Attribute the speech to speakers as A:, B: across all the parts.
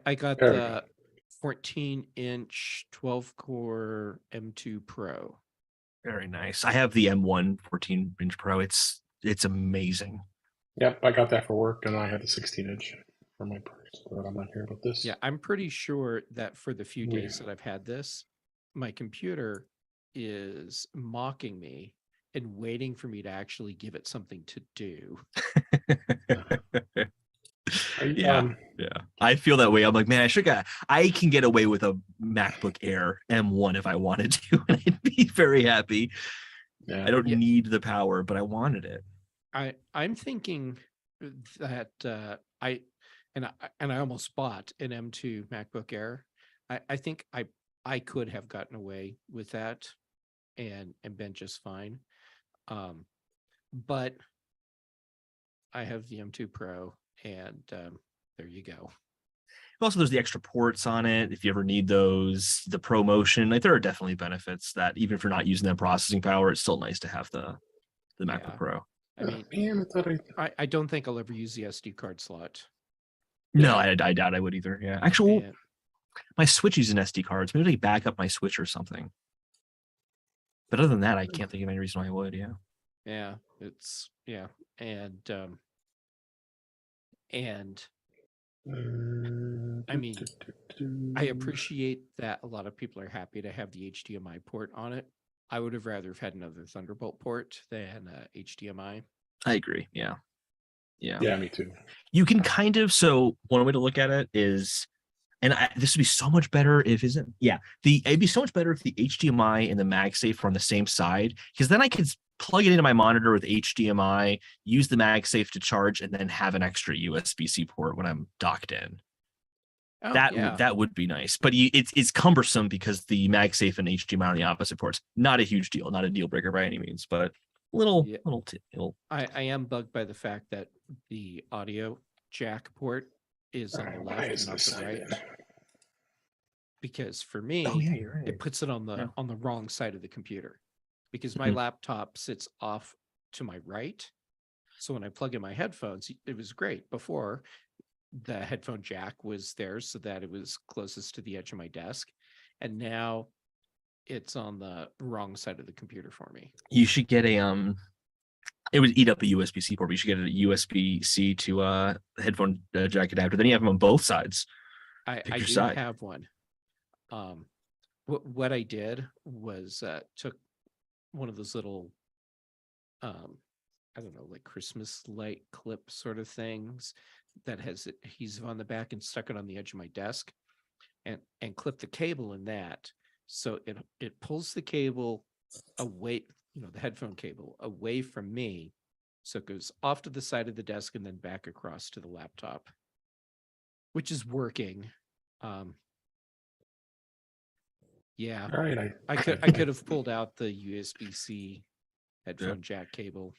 A: I got
B: There we go.
A: the 14-inch 12-core M2 Pro.
C: Very nice. I have the M1 14-inch Pro. It's amazing.
B: Yep, I got that for work, and I had the 16-inch for my purse. But I'm not here about this.
A: Yeah, I'm pretty sure that for the few days that I've had this, my computer is mocking me and waiting for me to actually give it something to do.
C: Yeah. I feel that way. I'm like, man, I can get away with a MacBook Air M1 if I wanted to, and I'd be very happy.
B: Yeah.
C: I don't need the power, but I wanted it.
A: I'm thinking that I almost bought an M2 MacBook Air. I think I could have gotten away with that and been just fine. But I have the M2 Pro, and there you go.
C: Also, there's the extra ports on it if you ever need those. The ProMotion, like there are definitely benefits that even if you're not using that processing power, it's still nice to have the MacBook Pro.
A: I mean, I don't think I'll ever use the SD card slot.
C: No, I doubt I would either. Yeah, actually, my Switch uses SD cards. Maybe they back up my Switch or something. But other than that, I can't think of any reason why I would. Yeah.
A: Yeah, it's and I mean, I appreciate that a lot of people are happy to have the HDMI port on it. I would have rather have had another Thunderbolt port than HDMI.
C: I agree. Yeah.
B: Yeah, me too.
C: You can kind of, so one way to look at it is, and this would be so much better if it'd be so much better if the HDMI and the MagSafe were on the same side, because then I could plug it into my monitor with HDMI, use the MagSafe to charge, and then have an extra USB-C port when I'm docked in. Oh, that would be nice, but it's cumbersome because the MagSafe and HDMI are on the opposite ports. Not a huge deal, not a deal breaker by any means, but little.
A: I am bugged by the fact that the audio jack port is on the left and not the right. Because for me, it puts it on the wrong side of the computer. Because my laptop sits off to my right. So when I plug in my headphones, it was great. Before, the headphone jack was there so that it was closest to the edge of my desk. And now it's on the wrong side of the computer for me.
C: You should get it would eat up a USB-C port, but you should get a USB-C to headphone jack adapter. Then you have them on both sides.
A: I do have one. What I did was took one of those little, I don't know, like Christmas light clip sort of things that has adhesive on the back and stuck it on the edge of my desk and clipped the cable in that. So it pulls the cable away, the headphone cable away from me. So it goes off to the side of the desk and then back across to the laptop, which is working. Yeah.
B: All right.
A: I could have pulled out the USB-C headphone jack cable.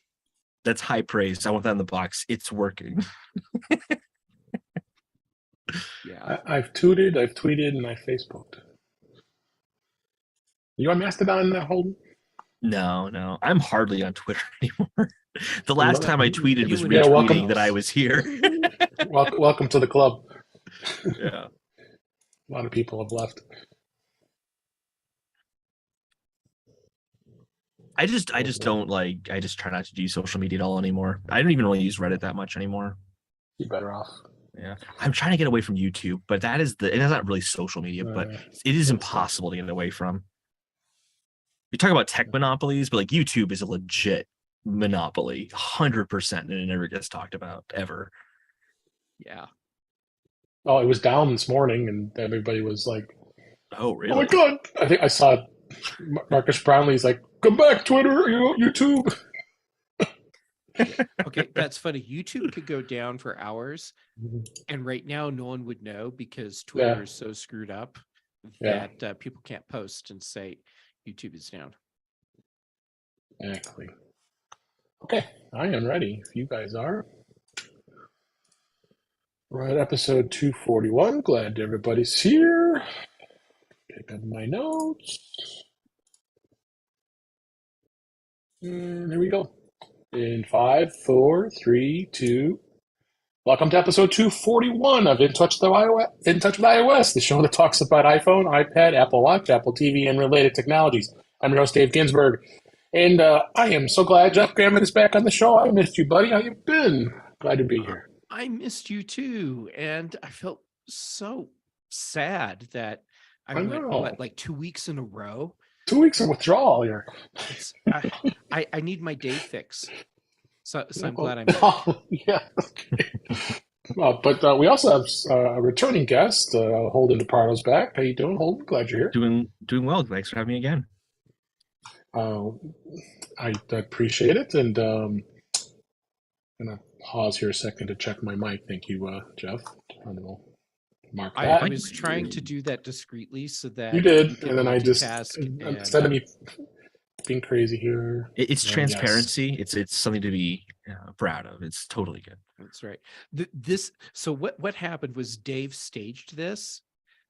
C: That's high praise. I want that in the box. It's working.
A: Yeah.
B: I've tweeted, and I Facebooked. You on Mastodon, Holden?
C: No. I'm hardly on Twitter anymore. The last time I tweeted was retweeting that I was here.
B: Welcome to the club.
C: Yeah.
B: A lot of people have left.
C: I just don't I just try not to do social media at all anymore. I don't even really use Reddit that much anymore.
B: You're better off.
C: Yeah. I'm trying to get away from YouTube, but it's not really social media, but it is impossible to get away from. You talk about tech monopolies, but like YouTube is a legit monopoly, 100%, and it never gets talked about ever.
A: Yeah.
B: Oh, it was down this morning, and everybody was like,
C: "Oh, really?
B: Oh my god!" I think I saw Marcus Brownlee's like, "Come back, Twitter, YouTube."
A: Okay, that's funny. YouTube could go down for hours, and right now no one would know because Twitter is so screwed up that people can't post and say YouTube is down.
B: Exactly. Okay, I am ready. If you guys are. We're at episode 241. Glad everybody's here. Pick up my notes. And here we go. In 5, 4, 3, 2. Welcome to episode 241 of In Touch with iOS, the show that talks about iPhone, iPad, Apple Watch, Apple TV, and related technologies. I'm your host, Dave Ginsburg, and I am so glad Jeff Gammon is back on the show. I missed you, buddy. How you been? Glad to be here.
A: I missed you too, and I felt so sad that I went, what, like 2 weeks in a row?
B: 2 weeks of withdrawal here.
A: I need my day fix. So I'm glad I'm
B: yeah. Okay. But we also have a returning guest, Holden DePardo's back. How you doing, Holden? Glad you're here.
C: Doing well. Thanks for having me again.
B: I appreciate it, and I'm gonna pause here a second to check my mic. Thank you, Jeff. Mark that.
A: I was trying to do that discreetly so that
B: you did, and then I just
A: and,
B: instead of me being crazy here,
C: it's transparency. Yes. It's something to be proud of. It's totally good.
A: That's right. So what happened was Dave staged this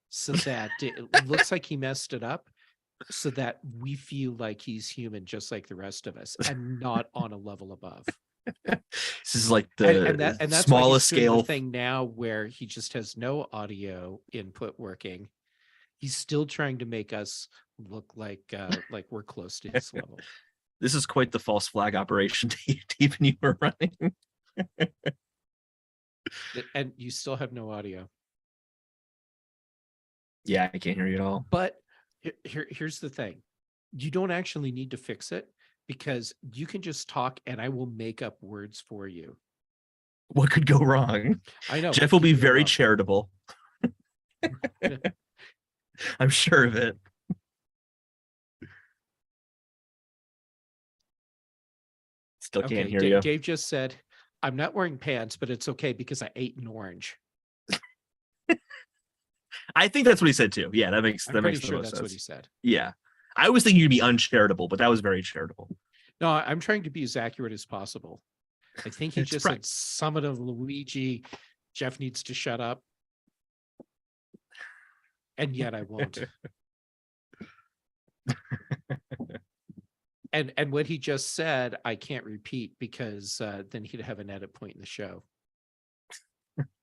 A: so that it looks like he messed it up, so that we feel like he's human, just like the rest of us, and not on a level above.
C: This is like the
A: and that's
C: smallest scale
A: thing now, where he just has no audio input working. He's still trying to make us look like we're close to his level.
C: This is quite the false flag operation Dave and you were running.
A: And you still have no audio.
C: Yeah, I can't hear you at all.
A: But here's the thing. You don't actually need to fix it, because you can just talk and I will make up words for you.
C: What could go wrong?
A: I know.
C: Jeff will be very charitable. I'm sure of it. Still can't hear you.
A: Dave just said, I'm not wearing pants, but it's okay because I ate an orange.
C: I think that's what he said too. Yeah, that makes the most
A: that's
C: sense.
A: What he said.
C: Yeah. I was thinking you'd be uncharitable, but that was very charitable.
A: No, I'm trying to be as accurate as possible. I think he just said summit of Luigi. Jeff needs to shut up. And yet I won't. And what he just said, I can't repeat, because then he'd have an edit point in the show.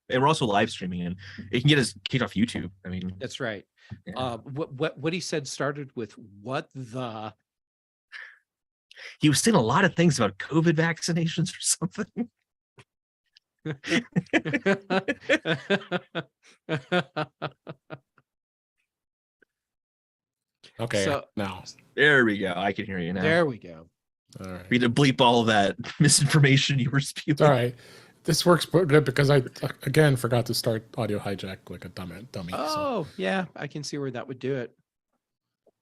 C: And we're also live streaming, and it can get us kicked off YouTube. I mean,
A: that's right.
C: Yeah.
A: What he said started with what the.
C: He was saying a lot of things about COVID vaccinations or something.
B: Okay,
A: so
B: now
C: there we go. I can hear you now.
A: There we go.
B: All right.
C: We need to bleep all of that misinformation you were spewing.
B: All right. This works good because I, again, forgot to start audio hijack like a dummy.
A: Oh,
B: so.
A: Yeah. I can see where that would do it.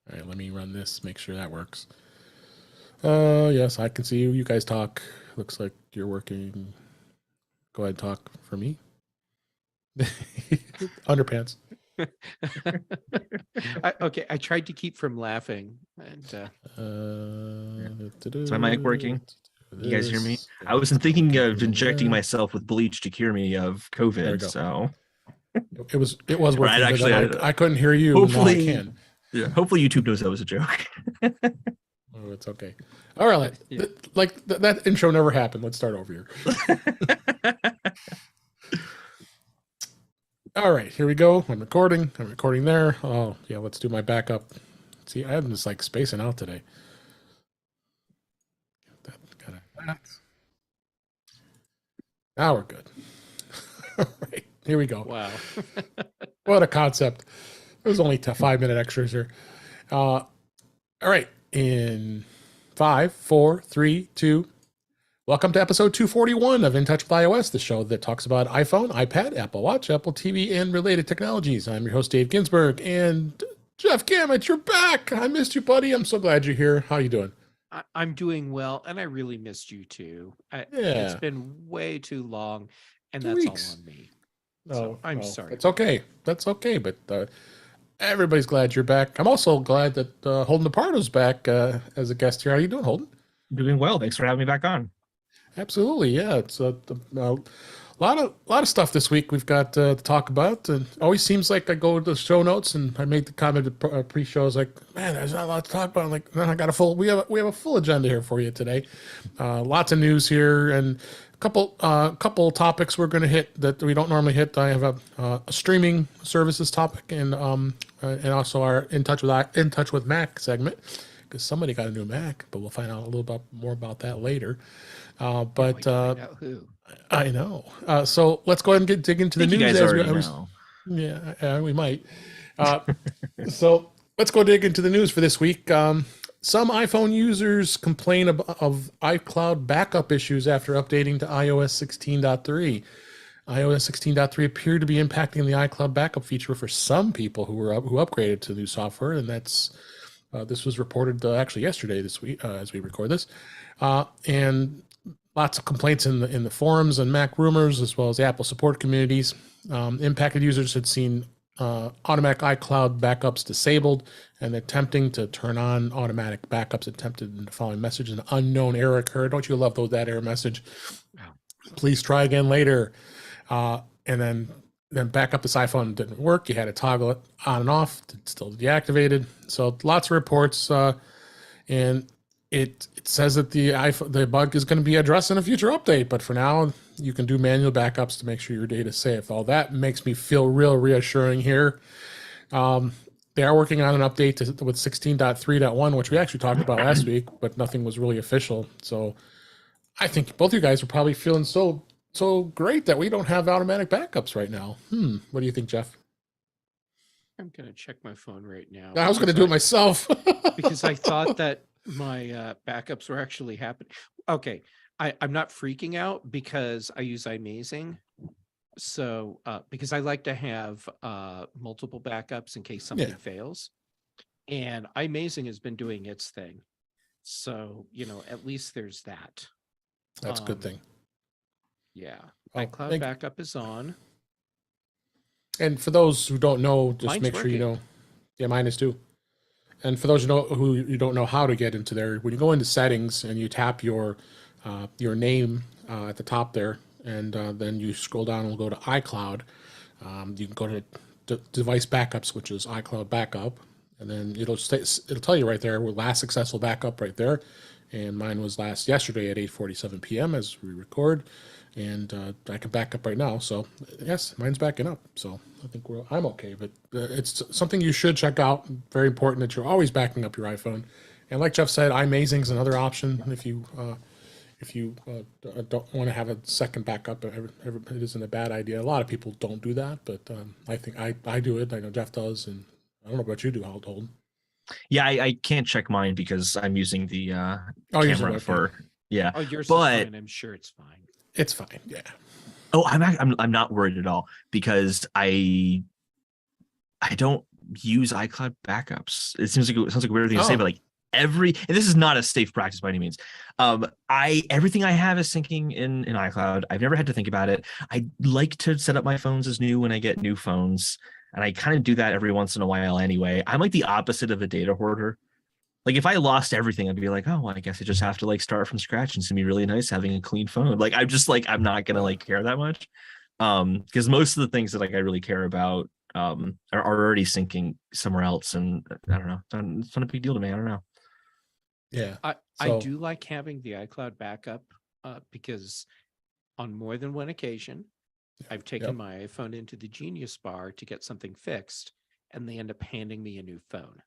B: All right. Let me run this, make sure that works. Yes, I can see you. You guys talk. Looks like you're working. Go ahead and talk for me. Underpants.
A: I tried to keep from laughing. And
C: is my mic working? You guys hear me? I wasn't thinking of injecting myself with bleach to cure me of COVID. So
B: it was working.
C: Right, actually,
B: I couldn't hear you.
C: Hopefully,
B: now I can.
C: Yeah. Hopefully, YouTube knows that was a joke.
B: Oh, it's okay. All right, yeah. That intro never happened. Let's start over here. All right, here we go. I'm recording there. Oh, yeah, let's do my backup. See, I'm just like spacing out today. Now we're good. All right, here we go.
A: Wow.
B: What a concept. It was only 5-minute extras here. All right, in 5, 4, 3, 2. Welcome to episode 241 of In Touch with iOS, the show that talks about iPhone, iPad, Apple Watch, Apple TV, and related technologies. I'm your host, Dave Ginsburg, and Jeff Gammett, you're back. I missed you, buddy. I'm so glad you're here. How you doing?
A: I'm doing well, and I really missed you too. It's been way too long, and that's all on me. So I'm sorry.
B: It's okay. That's okay, but everybody's glad you're back. I'm also glad that Holden DePardo's back as a guest here. How you doing, Holden?
C: Doing well. Thanks for having me back on.
B: Absolutely, yeah. It's a lot of stuff this week we've got to talk about, and it always seems like I go to the show notes and I make the comment pre-show. I was like, man, there's not a lot to talk about. I'm like, no, I got we have a full agenda here for you today. Lots of news here, and Couple topics we're going to hit that we don't normally hit. I have a streaming services topic and also our in touch with Mac segment, because somebody got a new Mac, but we'll find out a little bit more about that later. But
A: find out who.
B: I know. So let's go ahead and dig into the news.
C: You guys already know.
B: Yeah, we might. So let's go dig into the news for this week. Some iPhone users complain of iCloud backup issues after updating to iOS 16.3. iOS 16.3 appeared to be impacting the iCloud backup feature for some people who upgraded to new software, and this was reported actually yesterday this week as we record this, and lots of complaints in the forums and Mac rumors, as well as the Apple support communities. Impacted users had seen automatic iCloud backups disabled, and attempting to turn on automatic backups attempted in the following message: an unknown error occurred. Don't you love that error message? Please try again later. And then back up this iPhone didn't work. You had to toggle it on and off. It's still deactivated. So lots of reports, and it says that the bug is going to be addressed in a future update. But for now, you can do manual backups to make sure your data is safe. All that makes me feel real reassuring here. They are working on an update with 16.3.1, which we actually talked about last week, but nothing was really official. So I think both of you guys are probably feeling so great that we don't have automatic backups right now. What do you think, Jeff?
A: I'm going to check my phone right now.
B: I was going to do it myself.
A: because I thought that my backups were actually happening. Okay. I'm not freaking out because I use iMazing. So because I like to have multiple backups in case something fails. And iMazing has been doing its thing. So, at least there's that.
B: That's a good thing.
A: Yeah. iCloud backup is on.
B: And for those who don't know, just
A: Mine's
B: make sure you
A: working.
B: know. Yeah, mine is too. And for those who you don't know how to get into there, when you go into settings and you tap your name at the top there, and then you scroll down and go to iCloud, you can go to device backups, which is iCloud backup, and then it'll tell you right there, last successful backup right there. And mine was yesterday at 8:47 p.m. as we record, and I can back up right now. So yes, mine's backing up. So I think I'm okay. But it's something you should check out. Very important that you're always backing up your iPhone. And like Jeff said, iMazing is another option if you don't want to have a second backup. It isn't a bad idea. A lot of people don't do that, but I think I do it. I know Jeff does, and I don't know what you do, Holden.
C: Yeah, I can't check mine because I'm using the camera for yeah.
A: Oh, yours is
C: but
A: fine. I'm sure it's fine.
B: It's fine. Yeah.
C: Oh, I'm not worried at all because I don't use iCloud backups. It sounds like a weird thing to say, but like and this is not a safe practice by any means. Everything I have is syncing in iCloud. I've never had to think about it. I like to set up my phones as new when I get new phones. And I kind of do that every once in a while anyway. I'm like the opposite of a data hoarder. Like if I lost everything, I'd be like, oh, well, I guess I just have to like start from scratch, and it's gonna be really nice having a clean phone. Like I'm just like, I'm not gonna like care that much. Because most of the things that like I really care about are already syncing somewhere else. And I don't know. It's not a big deal to me. I don't know.
B: Yeah.
A: I do like having the iCloud backup because on more than one occasion, I've taken my iPhone into the Genius Bar to get something fixed, and they end up handing me a new phone.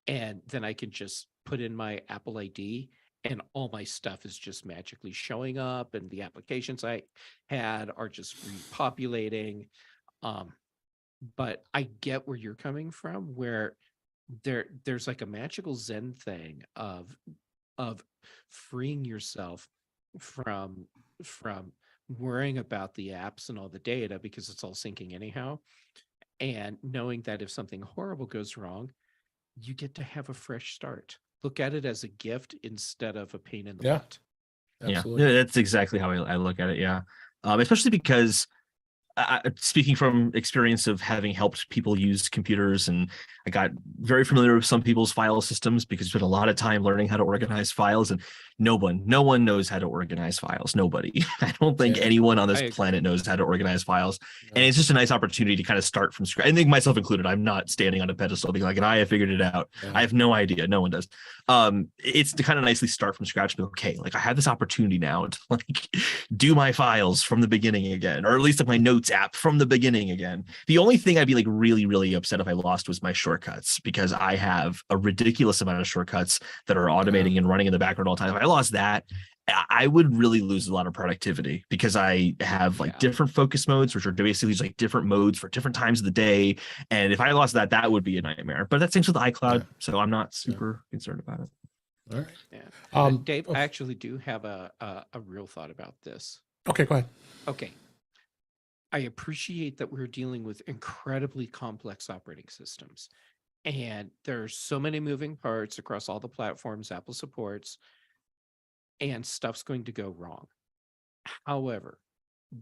A: And then I can just put in my Apple ID, and all my stuff is just magically showing up, and the applications I had are just repopulating. But I get where you're coming from, where there's like a magical Zen thing of freeing yourself from worrying about the apps and all the data because it's all syncing anyhow, and knowing that if something horrible goes wrong, you get to have a fresh start. Look at it as a gift instead of a pain in the butt.
B: Absolutely.
C: Yeah, that's exactly how I look at it. Yeah, especially because speaking from experience of having helped people use computers, and I got very familiar with some people's file systems because I spent a lot of time learning how to organize files, and no one knows how to organize files. Nobody. I don't think anyone on this planet knows how to organize files. No. And it's just a nice opportunity to kind of start from scratch. I think myself included. I'm not standing on a pedestal being like, and I figured it out. Yeah. I have no idea. No one does. It's to kind of nicely start from scratch. But okay, like I have this opportunity now to like do my files from the beginning again, or at least like my notes app from the beginning again. The only thing I'd be like really, really upset if I lost was my shortcuts, because I have a ridiculous amount of shortcuts that are automating and running in the background all the time. If I lost that, I would really lose a lot of productivity, because I have like different focus modes, which are basically just like different modes for different times of the day. And if I lost that, that would be a nightmare. But that seems with iCloud, so I'm not super concerned about it.
B: All right.
A: Yeah. Dave, I actually do have a real thought about this.
B: Okay, go ahead.
A: Okay. I appreciate that we're dealing with incredibly complex operating systems, and there's so many moving parts across all the platforms Apple supports, and stuff's going to go wrong. However,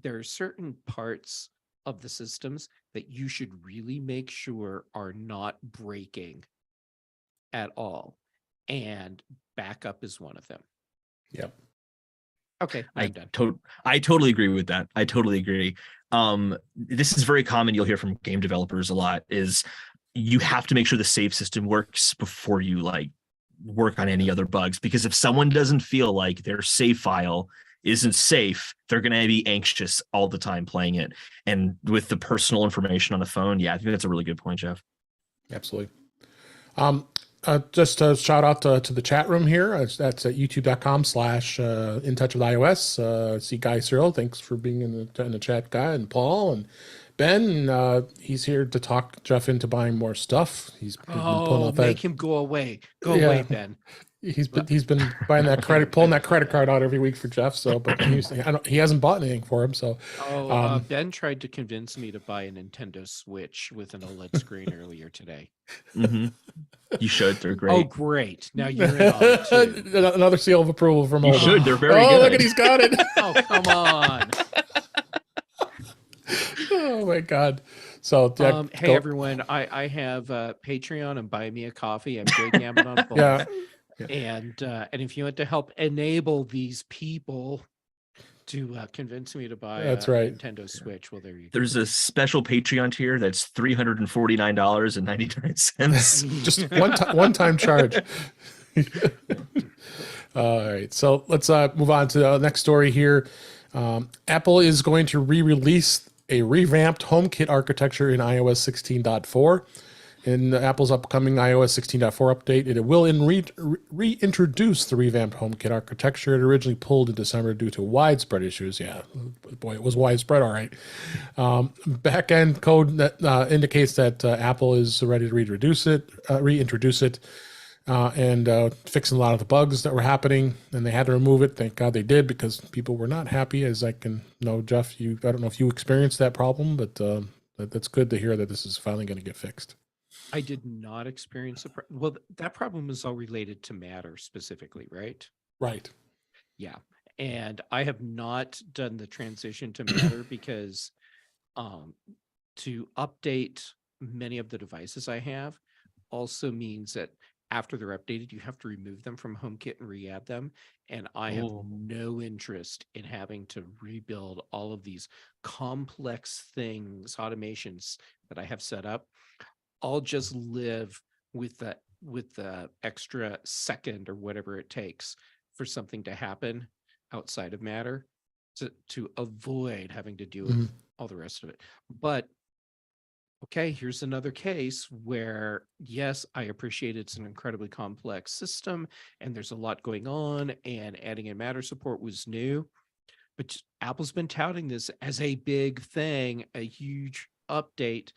A: there are certain parts of the systems that you should really make sure are not breaking at all. And backup is one of them.
B: Yep.
A: Okay, I'm done.
C: I totally agree with that. I totally agree. This is very common. You'll hear from game developers a lot, is you have to make sure the save system works before you like work on any other bugs, because if someone doesn't feel like their save file isn't safe, they're going to be anxious all the time playing it. And with the personal information on the phone, yeah, I think that's a really good point, Jeff.
B: Absolutely. Just a shout out to the chat room here. That's at youtube.com/in touch with iOS. See Guy Cyril, thanks for being in the chat, Guy, and Paul and Ben. He's here to talk Jeff into buying more stuff. He's been pulling out
A: make him go away. Go away, Ben.
B: He's been buying that pulling that credit card out every week for Jeff. So, but he hasn't bought anything for him. So,
A: Ben tried to convince me to buy a Nintendo Switch with an OLED screen earlier today.
C: Mm-hmm. You should. They're great.
A: Oh, great! Now you're in on it too.
B: Another seal of approval from
C: you. Should. They're very good.
B: Oh, look at he's got it.
A: Oh, come on.
B: Oh my God. So
A: hey everyone, I have Patreon and Buy Me a Coffee. I'm Greg Gambit on both.
B: Yeah.
A: And if you want to help enable these people to convince me to buy a Nintendo Switch, well, there you go.
C: There's a special Patreon tier that's $349.99.
B: Just one-time charge. All right, so let's move on to the next story here. Apple is going to re-release a revamped HomeKit architecture in iOS 16.4. In Apple's upcoming iOS 16.4 update, it will reintroduce the revamped HomeKit architecture it originally pulled in December due to widespread issues. Yeah, boy, it was widespread, all right. Back-end code that indicates that Apple is ready to reintroduce it, and fixing a lot of the bugs that were happening, and they had to remove it. Thank God they did, because people were not happy, as I can know, Jeff, I don't know if you experienced that problem, but that's good to hear that this is finally going to get fixed.
A: I did not experience well, that problem was all related to Matter specifically, right?
B: Right.
A: Yeah. And I have not done the transition to Matter because to update many of the devices I have also means that after they're updated, you have to remove them from HomeKit and re-add them. And I have no interest in having to rebuild all of these complex things, automations that I have set up. I'll just live with the extra second or whatever it takes for something to happen outside of Matter to avoid having to deal with all the rest of it. But okay, here's another case where, yes, I appreciate it's an incredibly complex system and there's a lot going on, and adding in Matter support was new, but Apple's been touting this as a big thing, a huge update.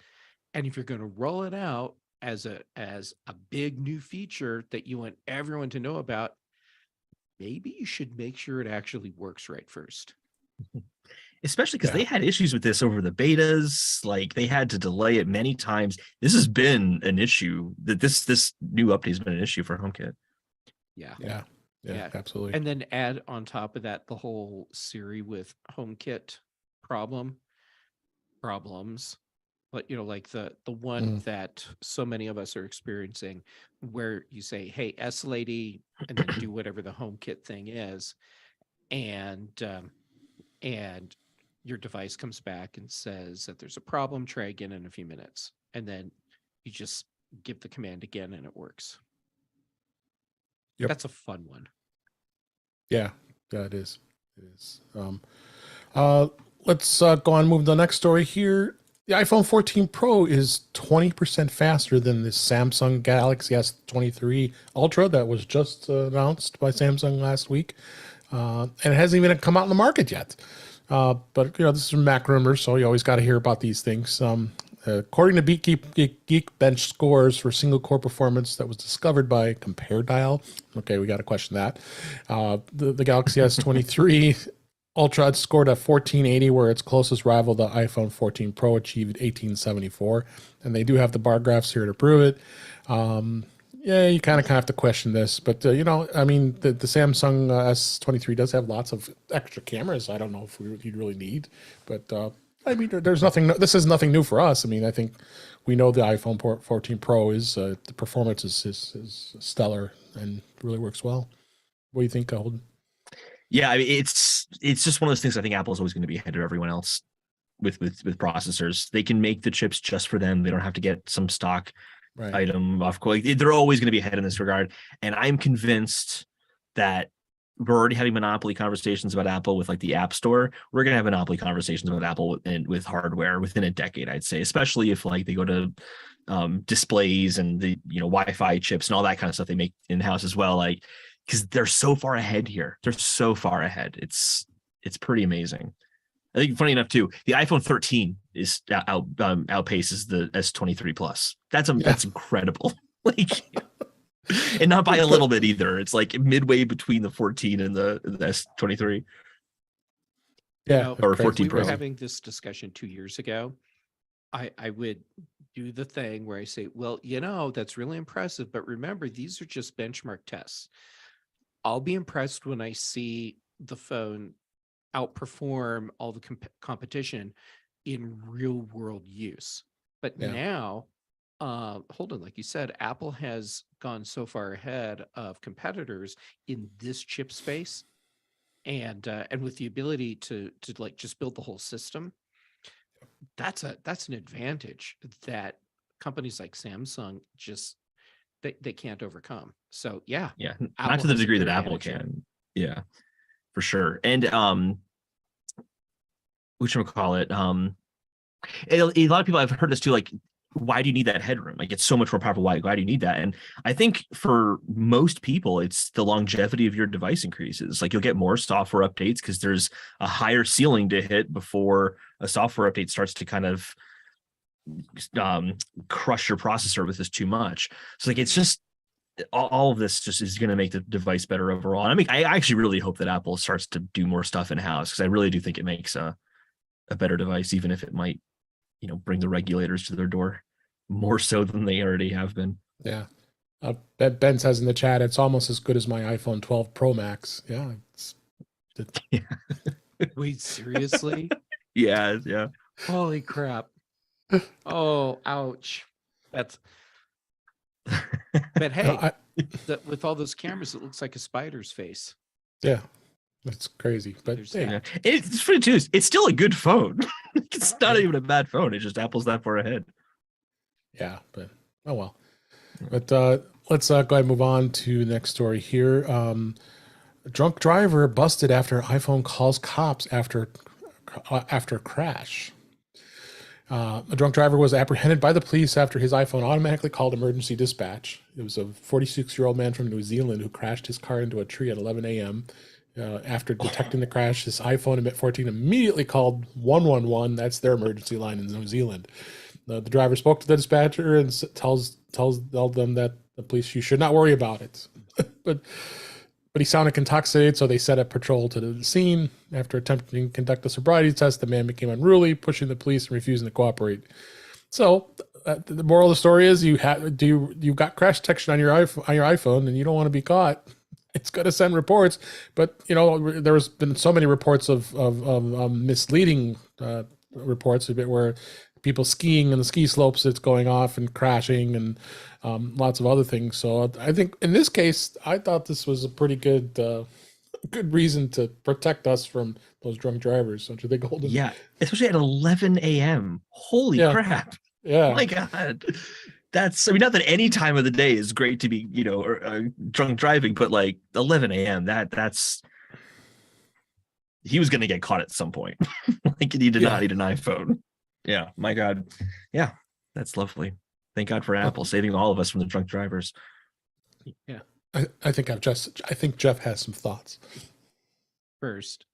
A: And if you're going to roll it out as a big new feature that you want everyone to know about, maybe you should make sure it actually works right first.
C: Especially because they had issues with this over the betas. Like they had to delay it many times. This has been an issue. That this new update has been an issue for HomeKit.
B: Yeah, absolutely.
A: And then add on top of that the whole Siri with HomeKit problem. problems, but like the one that so many of us are experiencing, where you say, "Hey, S lady," and then do whatever the HomeKit thing is, and and your device comes back and says that there's a problem. Try again in a few minutes, and then you just give the command again, and it works.
B: Yep.
A: That's a fun one.
B: Yeah, it is. It is. Let's go on and move to the next story here. The iPhone 14 Pro is 20% faster than the Samsung Galaxy S23 Ultra that was just announced by Samsung last week. And it hasn't even come out in the market yet. But, this is Mac rumors, so you always got to hear about these things. According to Geekbench scores for single-core performance that was discovered by CompareDial. Okay, we got to question that. The Galaxy S23 Ultra scored a 1480, where its closest rival, the iPhone 14 Pro, achieved 1874. And they do have the bar graphs here to prove it. Yeah, you kind of have to question this, but the Samsung S23 does have lots of extra cameras. I don't know if you'd really need, but there's nothing. This is nothing new for us. I think we know the iPhone 14 Pro is the performance is stellar and really works well. What do you think, Holden?
C: Yeah, it's just one of those things. I think Apple's always going to be ahead of everyone else with processors. They can make the chips just for them. They don't have to get some stock item off. They're always going to be ahead in this regard. And I'm convinced that we're already having monopoly conversations about Apple with the App Store. We're going to have monopoly conversations about Apple with hardware within a decade, I'd say, especially if they go to displays and the Wi-Fi chips and all that kind of stuff they make in-house as well. Because they're so far ahead here. They're so far ahead. It's pretty amazing. I think funny enough too, the iPhone 13 is outpaces the S23 Plus. That's incredible. And not by a little bit either. It's midway between the 14 and the S23.
B: Yeah,
A: or
C: 14
A: Pro. We were
C: Pro.
A: having this discussion 2 years ago. I would do the thing where I say, well, that's really impressive, but remember, these are just benchmark tests. I'll be impressed when I see the phone outperform all the competition in real world use. But now, hold on, like you said, Apple has gone so far ahead of competitors in this chip space, and with the ability to just build the whole system. That's an advantage that companies like Samsung just they can't overcome. So
C: not
A: Apple
C: to the
A: has a
C: degree that
A: clear
C: Apple
A: advantage here.
C: can. Yeah, for sure. And whatchamacallit, a lot of people, I've heard this too, why do you need that headroom? It's so much more powerful. Why do you need that? And I think for most people, it's the longevity of your device increases. You'll get more software updates because there's a higher ceiling to hit before a software update starts to kind of crush your processor with this too much. So it's just all of this just is going to make the device better overall. And I actually really hope that Apple starts to do more stuff in house, because I really do think it makes a better device, even if it might bring the regulators to their door more so than they already have been.
B: Yeah. Ben says in the chat, it's almost as good as my iPhone 12 Pro Max. Yeah.
A: Wait, seriously?
C: Yeah.
A: Holy crap. Oh, ouch. But hey, with all those cameras, it looks like a spider's face.
B: Yeah. That's crazy. But
C: it's funny too. It's still a good phone. It's not even a bad phone. It's just Apple's that far ahead.
B: Yeah, but oh well. But let's go ahead and move on to the next story here. A drunk driver busted after iPhone calls cops after crash. A drunk driver was apprehended by the police after his iPhone automatically called emergency dispatch. It was a 46-year-old man from New Zealand who crashed his car into a tree at 11 a.m. After detecting the crash, his iPhone 14 immediately called 111. That's their emergency line in New Zealand. The driver spoke to the dispatcher and tells them that the police, you should not worry about it. but he sounded intoxicated, so they set a patrol to the scene. After attempting to conduct a sobriety test, the man became unruly, pushing the police and refusing to cooperate. So the moral of the story is you've got crash detection on your iPhone, and you don't want to be caught. It's going to send reports, but there's been so many reports of misleading reports a bit where people skiing in the ski slopes, it's going off and crashing, and lots of other things. So I think in this case, I thought this was a pretty good reason to protect us from those drunk drivers. Don't you think, Holden?
C: Yeah, especially at 11 a.m. Holy crap!
B: Yeah,
C: my God. That's, I mean, not that any time of the day is great to be, drunk driving, but like 11 a.m. That's he was going to get caught at some point. Like, he did not need an iPhone. Yeah, my God. Yeah, that's lovely. Thank God for Apple saving all of us from the drunk drivers.
A: Yeah.
B: I think Jeff has some thoughts.
A: First,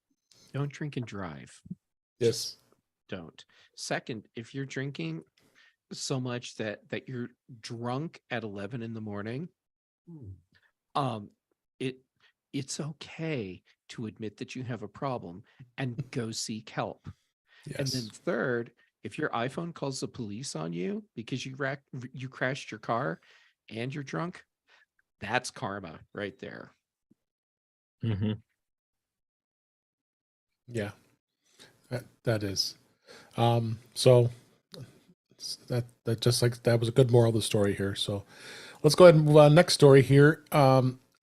A: don't drink and drive.
B: Yes.
A: Just don't. Second, if you're drinking so much that you're drunk at 11 in the morning, it's okay to admit that you have a problem and go seek help.
B: Yes.
A: And then third, if your iPhone calls the police on you because you crashed your car and you're drunk, that's karma right there.
C: Mm-hmm.
B: Yeah, that is. So that just like that was a good moral of the story here. So let's go ahead and move on. Next story here.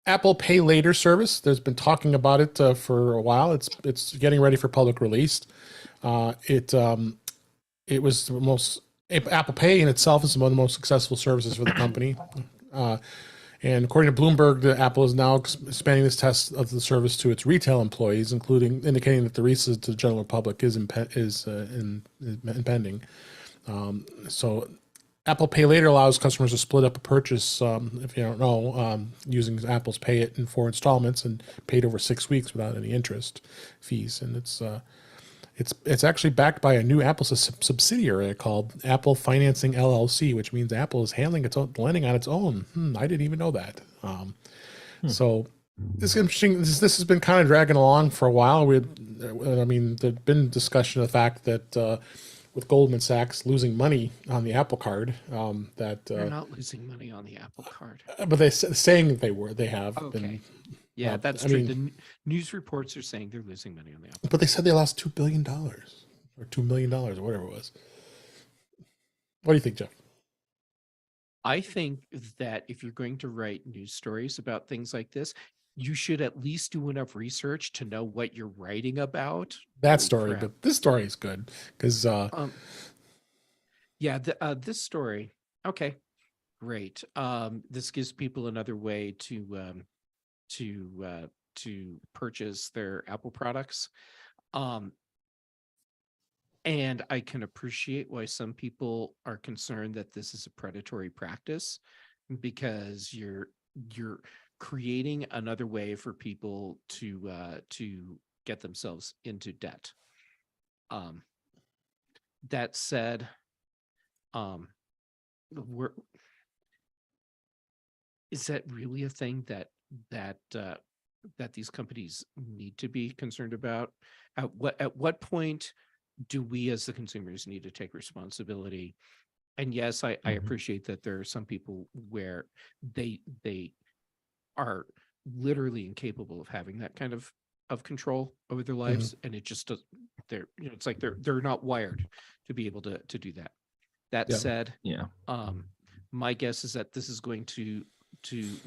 B: Apple Pay Later service. There's been talking about it for a while. It's getting ready for public release. It was the most, Apple Pay in itself is one of the most successful services for the company. And according to Bloomberg, Apple is now expanding this test of the service to its retail employees, including indicating that the release to the general public is impending. So Apple Pay Later allows customers to split up a purchase, if you don't know, using Apple's Pay It in 4 installments and paid over 6 weeks without any interest fees. And it's actually backed by a new Apple subsidiary called Apple Financing LLC, which means Apple is handling its own lending on its own. I didn't even know that. So this is interesting. This has been kind of dragging along for a while. There'd been discussion of the fact that with Goldman Sachs losing money on the Apple Card, that
A: they're not losing money on the Apple Card,
B: but they're saying that they have.
A: Okay.
B: Been,
A: yeah, that's true. The news reports are saying they're losing money on the Apple.
B: But they said they lost $2 billion or $2 million or whatever it was. What do you think, Jeff?
A: I think that if you're going to write news stories about things like this, you should at least do enough research to know what you're writing about.
B: That story, but this story is good because
A: this story. Okay, great. This gives people another way to purchase their Apple products. And I can appreciate why some people are concerned that this is a predatory practice, because you're creating another way for people to get themselves into debt. That said, is that really a thing that these companies need to be concerned about? At what point do we as the consumers need to take responsibility? And yes, I appreciate that there are some people where they are literally incapable of having that kind of control over their lives, and it just does. It's like they're not wired to be able to do that. That said, my guess is that this is going to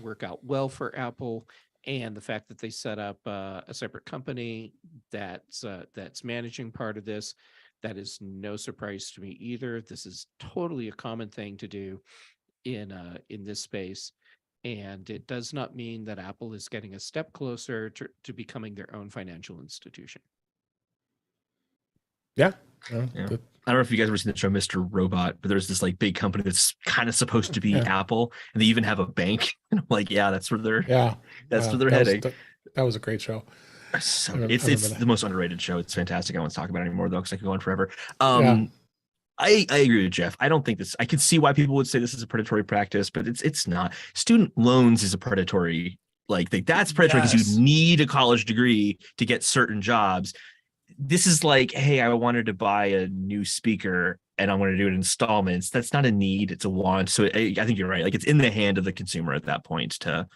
A: work out well for Apple, and the fact that they set up a separate company that's managing part of this, that is no surprise to me either. This is totally a common thing to do in this space, and it does not mean that Apple is getting a step closer to becoming their own financial institution.
B: Yeah.
C: I don't know if you guys ever seen the show Mr. Robot, but there's this like big company that's kind of supposed to be Apple, and they even have a bank. And I'm like, that's where they're where they're heading.
B: That was a great show.
C: So it's the most underrated show. It's fantastic. I won't talk about it anymore though, because I could go on forever. I agree with Jeff. I don't think this. I could see why people would say this is a predatory practice, but it's not. Student loans is a predatory thing. That's predatory because you need a college degree to get certain jobs. This is like, hey, I wanted to buy a new speaker and I'm going to do it in installments. That's not a need; it's a want. So I think you're right. Like, it's in the hand of the consumer at that point to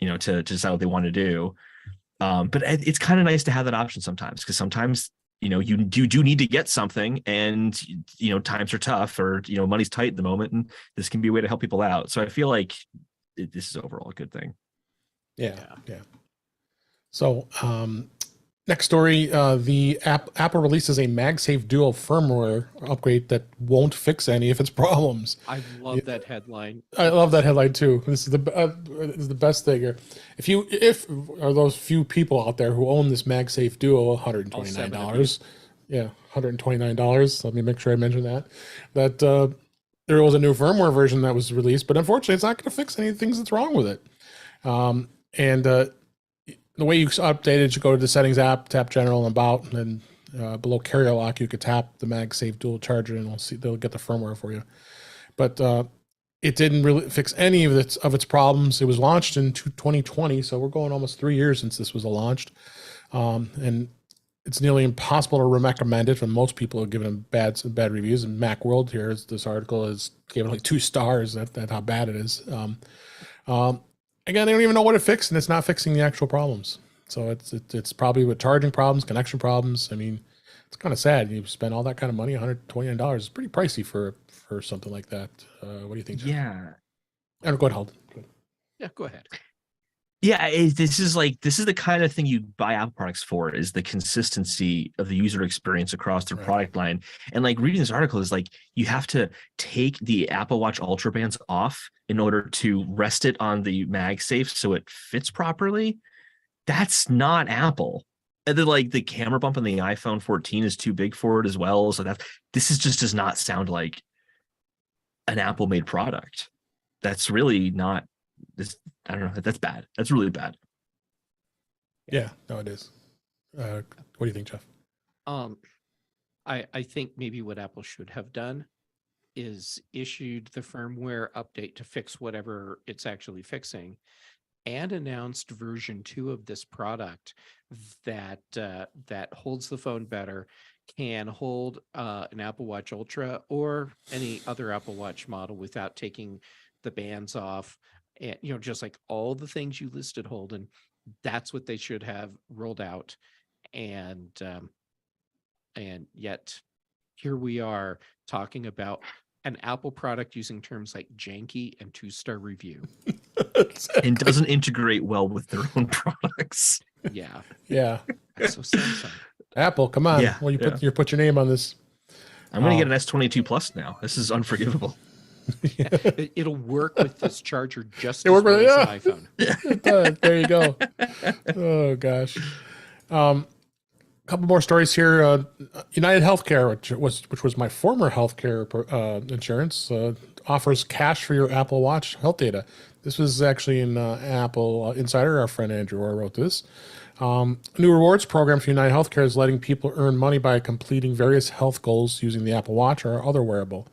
C: decide what they want to do. But it's kind of nice to have that option sometimes, because sometimes you do need to get something, and times are tough, or money's tight at the moment, and this can be a way to help people out. So I feel like this is overall a good thing.
B: Yeah. So next story, the Apple releases a MagSafe Duo firmware upgrade that won't fix any of its problems.
A: I love that headline.
B: I love that headline too. This is the best thing here. If are those few people out there who own this MagSafe Duo, $129. Yeah, $129. Let me make sure I mention that. There was a new firmware version that was released, but unfortunately, it's not going to fix any things that's wrong with it. The way you update it, you go to the settings app, tap general and about, and then below carrier lock, you could tap the MagSafe dual charger, and they'll get the firmware for you. But it didn't really fix any of its problems. It was launched in 2020, so we're going almost 3 years since this was launched, and it's nearly impossible to recommend it. And most people have given it bad reviews. And Macworld here, this article is gave it like 2 stars. That's how bad it is. Again, they don't even know what it fixed, and it's not fixing the actual problems. So it's probably with charging problems, connection problems. I mean, it's kind of sad. You spend all that kind of money, $129. It's pretty pricey for something like that. What do you think, Jeff?
C: Yeah.
B: Go ahead, Holden.
A: Yeah, go ahead.
C: Yeah, this is the kind of thing you buy Apple products for, is the consistency of the user experience across their product line. And like reading this article is like, you have to take the Apple Watch Ultra bands off in order to rest it on the MagSafe so it fits properly. That's not Apple. And then like the camera bump on the iPhone 14 is too big for it as well. So this just does not sound like an Apple made product. That's really not this. I don't know. That's bad. That's really bad.
B: Yeah, no, it is. What do you think, Jeff?
A: I think maybe what Apple should have done is issued the firmware update to fix whatever it's actually fixing, and announced version 2 of this product that holds the phone better, can hold an Apple Watch Ultra or any other Apple Watch model without taking the bands off. And just like all the things you listed, Holden, that's what they should have rolled out. And yet here we are talking about an Apple product using terms like janky and 2-star review.
C: And doesn't integrate well with their own products.
A: Yeah.
B: That's
A: so Samsung.
B: Apple, come on.
C: Yeah,
B: Well, you put your name on this.
C: I'm going to get an S22 Plus now. This is unforgivable.
A: It'll work with this charger just as well as an iPhone.
B: It does. There you go. Oh gosh. A couple more stories here. United Healthcare, which was my former healthcare insurance, offers cash for your Apple Watch health data. This was actually in Apple Insider. Our friend Andrew Orr wrote this. A new rewards program for United Healthcare is letting people earn money by completing various health goals using the Apple Watch or other wearable,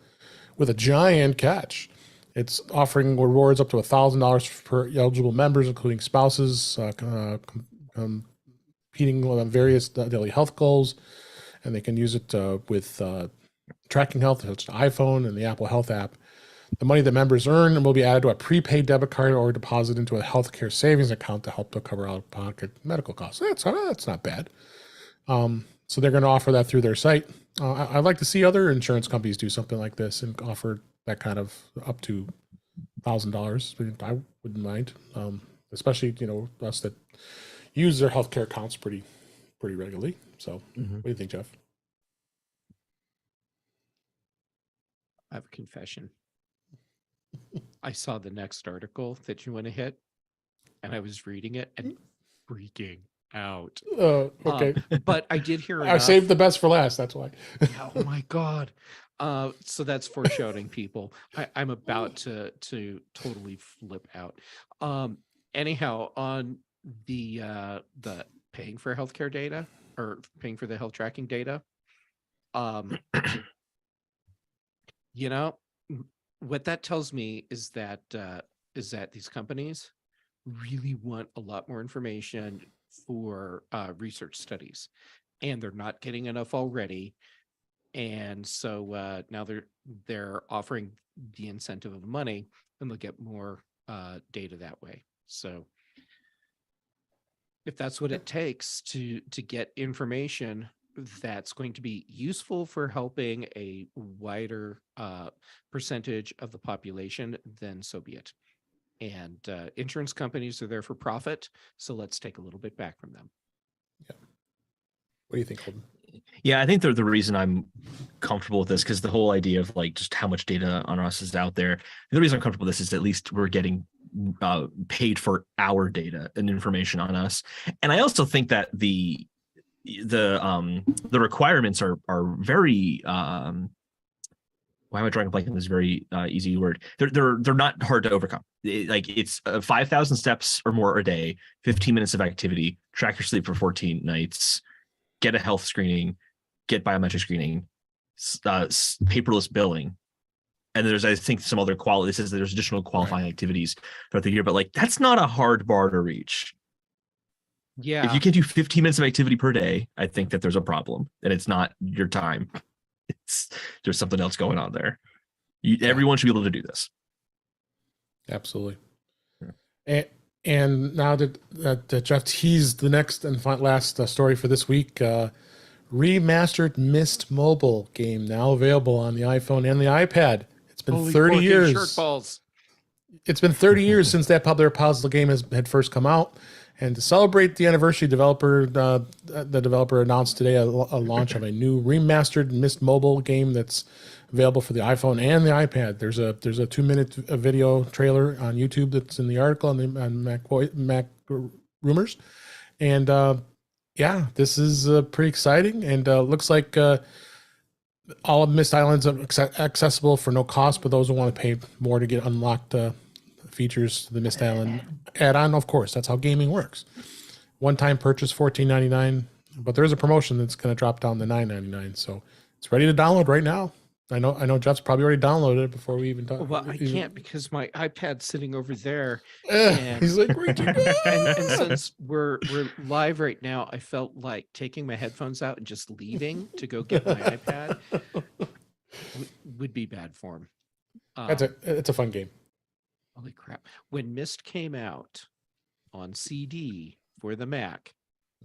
B: with a giant catch. It's offering rewards up to $1,000 for eligible members, including spouses, competing on various daily health goals, and they can use it with tracking health, such as iPhone and the Apple Health app. The money that members earn will be added to a prepaid debit card or deposited into a healthcare savings account to help to cover out-of-pocket medical costs. That's not bad. So they're going to offer that through their site. I'd like to see other insurance companies do something like this and offer that kind of up to $1,000. I wouldn't mind, especially us that use their healthcare accounts pretty regularly. So, What do you think, Jeff?
A: I have a confession. I saw the next article that you want to hit, and I was reading it and freaking out.
B: Okay.
A: But I did hear
B: I saved the best for last. That's why.
A: Oh my God. So that's foreshadowing, people. I'm about to totally flip out. Anyhow, on the paying for healthcare data, or paying for the health tracking data, what that tells me is that these companies really want a lot more information for research studies, and they're not getting enough already. And so now they're offering the incentive of money, and they'll get more data that way. So if that's what it takes to get information that's going to be useful for helping a wider percentage of the population, then so be it. And insurance companies are there for profit, so let's take a little bit back from them.
B: Yeah. What do you think, Holden?
C: Yeah, I think the reason I'm comfortable with this, because the whole idea of like just how much data on us is out there, the reason I'm comfortable with this is at least we're getting paid for our data and information on us. And I also think that the requirements are very why am I drawing a blank on this very easy word? They're not hard to overcome. It's 5,000 steps or more a day, 15 minutes of activity, track your sleep for 14 nights, get a health screening, get biometric screening, paperless billing. And there's, I think, some other quality. It says there's additional qualifying activities throughout the year, but like that's not a hard bar to reach.
A: Yeah.
C: If you can do 15 minutes of activity per day, I think that there's a problem, and it's not your time. There's something else going on there. Everyone should be able to do this.
B: Absolutely. And now that Jeff teased the next and last story for this week, remastered Myst mobile game now available on the iPhone and the iPad. It's been
A: Holy
B: 30 years.
A: Shirt balls.
B: It's been 30 years since that popular puzzle game had first come out. And to celebrate the anniversary, the developer announced today a launch of a new remastered Myst mobile game that's available for the iPhone and the iPad. There's a 2-minute video trailer on YouTube that's in the article on Mac Rumors, and yeah, this is pretty exciting, and looks like all of Myst Islands are accessible for no cost, but those who want to pay more to get unlocked features to the Myst Island add-on. Of course, that's how gaming works. One-time purchase $14.99, but there's a promotion that's going to drop down to $9.99, so it's ready to download right now. I know Jeff's probably already downloaded it before we even talk.
A: Well, I can't because my iPad's sitting over there.
B: He's like, where'd you go?
A: And since we're live right now, I felt like taking my headphones out and just leaving to go get my iPad would be bad form.
B: It's a fun game.
A: Holy crap. When Myst came out on CD for the Mac,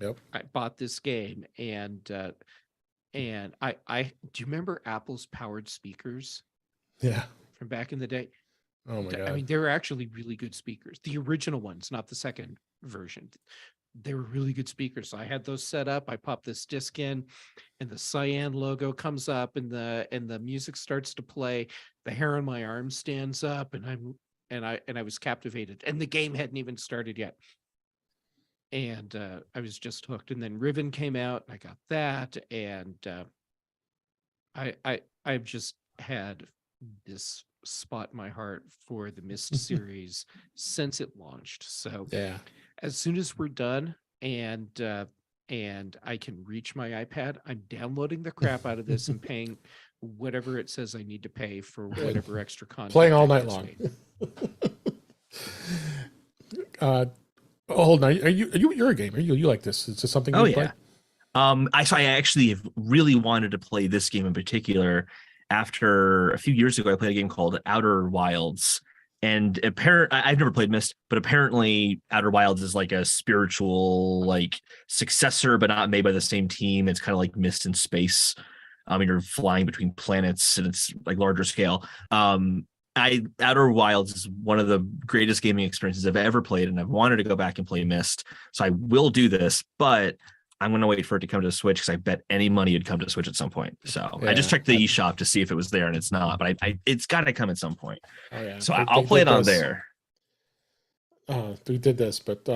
B: yep,
A: I bought this game, and I do you remember Apple's powered speakers?
B: Yeah.
A: From back in the day?
B: Oh my God.
A: I mean, they were actually really good speakers. The original ones, not the second version. They were really good speakers. So I had those set up. I popped this disc in, and the cyan logo comes up, and the music starts to play. The hair on my arm stands up, and I was captivated. And the game hadn't even started yet. And I was just hooked. And then Riven came out, and I got that. And I've just had this spot in my heart for the Myst series since it launched. So
B: yeah,
A: as soon as we're done and I can reach my iPad, I'm downloading the crap out of this and paying whatever it says I need to pay for whatever extra content.
B: Playing all night long. Hold on. You're a gamer. You like this? Is this something you play?
C: I actually have really wanted to play this game in particular. After a few years ago, I played a game called Outer Wilds, and I've never played Myst, but apparently Outer Wilds is like a spiritual like successor, but not made by the same team. It's kind of like Myst in space. You're flying between planets, and it's like larger scale. Outer Wilds is one of the greatest gaming experiences I've ever played, and I've wanted to go back and play Myst, so I will do this, but I'm going to wait for it to come to Switch because I bet any money it'd come to Switch at some point. So yeah, I just checked the eShop to see if it was there, and it's not, but it's got to come at some point. Oh, yeah. So I'll play it on there.
B: We did this, but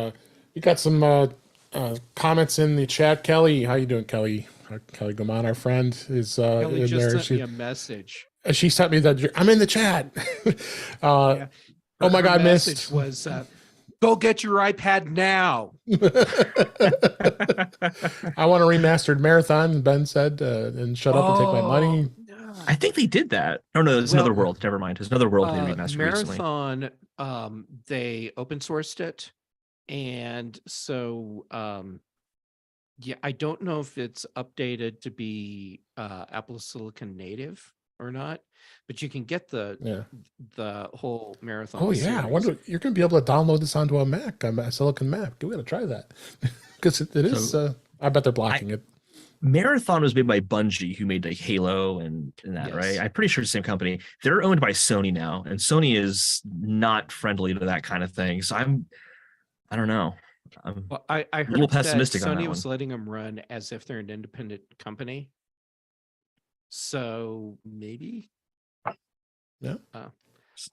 B: we got some comments in the chat. Kelly, how you doing, Kelly? Kelly Gaman, our friend, is
A: Kelly
B: in
A: just
B: there.
A: Sent me a message.
B: She sent me that I'm in the chat. Oh my God, Myst
A: was go get your iPad now.
B: I want a remastered Marathon, Ben said, and shut up and take my money.
C: I think they did that. Oh no, it's Another World. Never mind. It's Another World they remastered
A: Marathon,
C: recently.
A: They open sourced it, and so yeah, I don't know if it's updated to be Apple Silicon native or not, but you can get the whole Marathon.
B: Oh yeah, series. I wonder you're going to be able to download this onto a Mac, a Silicon Mac. We got to try that because it is. I bet they're blocking it.
C: Marathon was made by Bungie, who made like Halo and that, right?
A: Yes.
C: I'm pretty sure it's the same company. They're owned by Sony now, and Sony is not friendly to that kind of thing. So I don't know. I'm
A: Well, I
C: a
A: heard
C: little
A: that
C: pessimistic on
A: Sony
C: that
A: was
C: one.
A: letting them run as if they're an independent company. So maybe.
B: Yeah.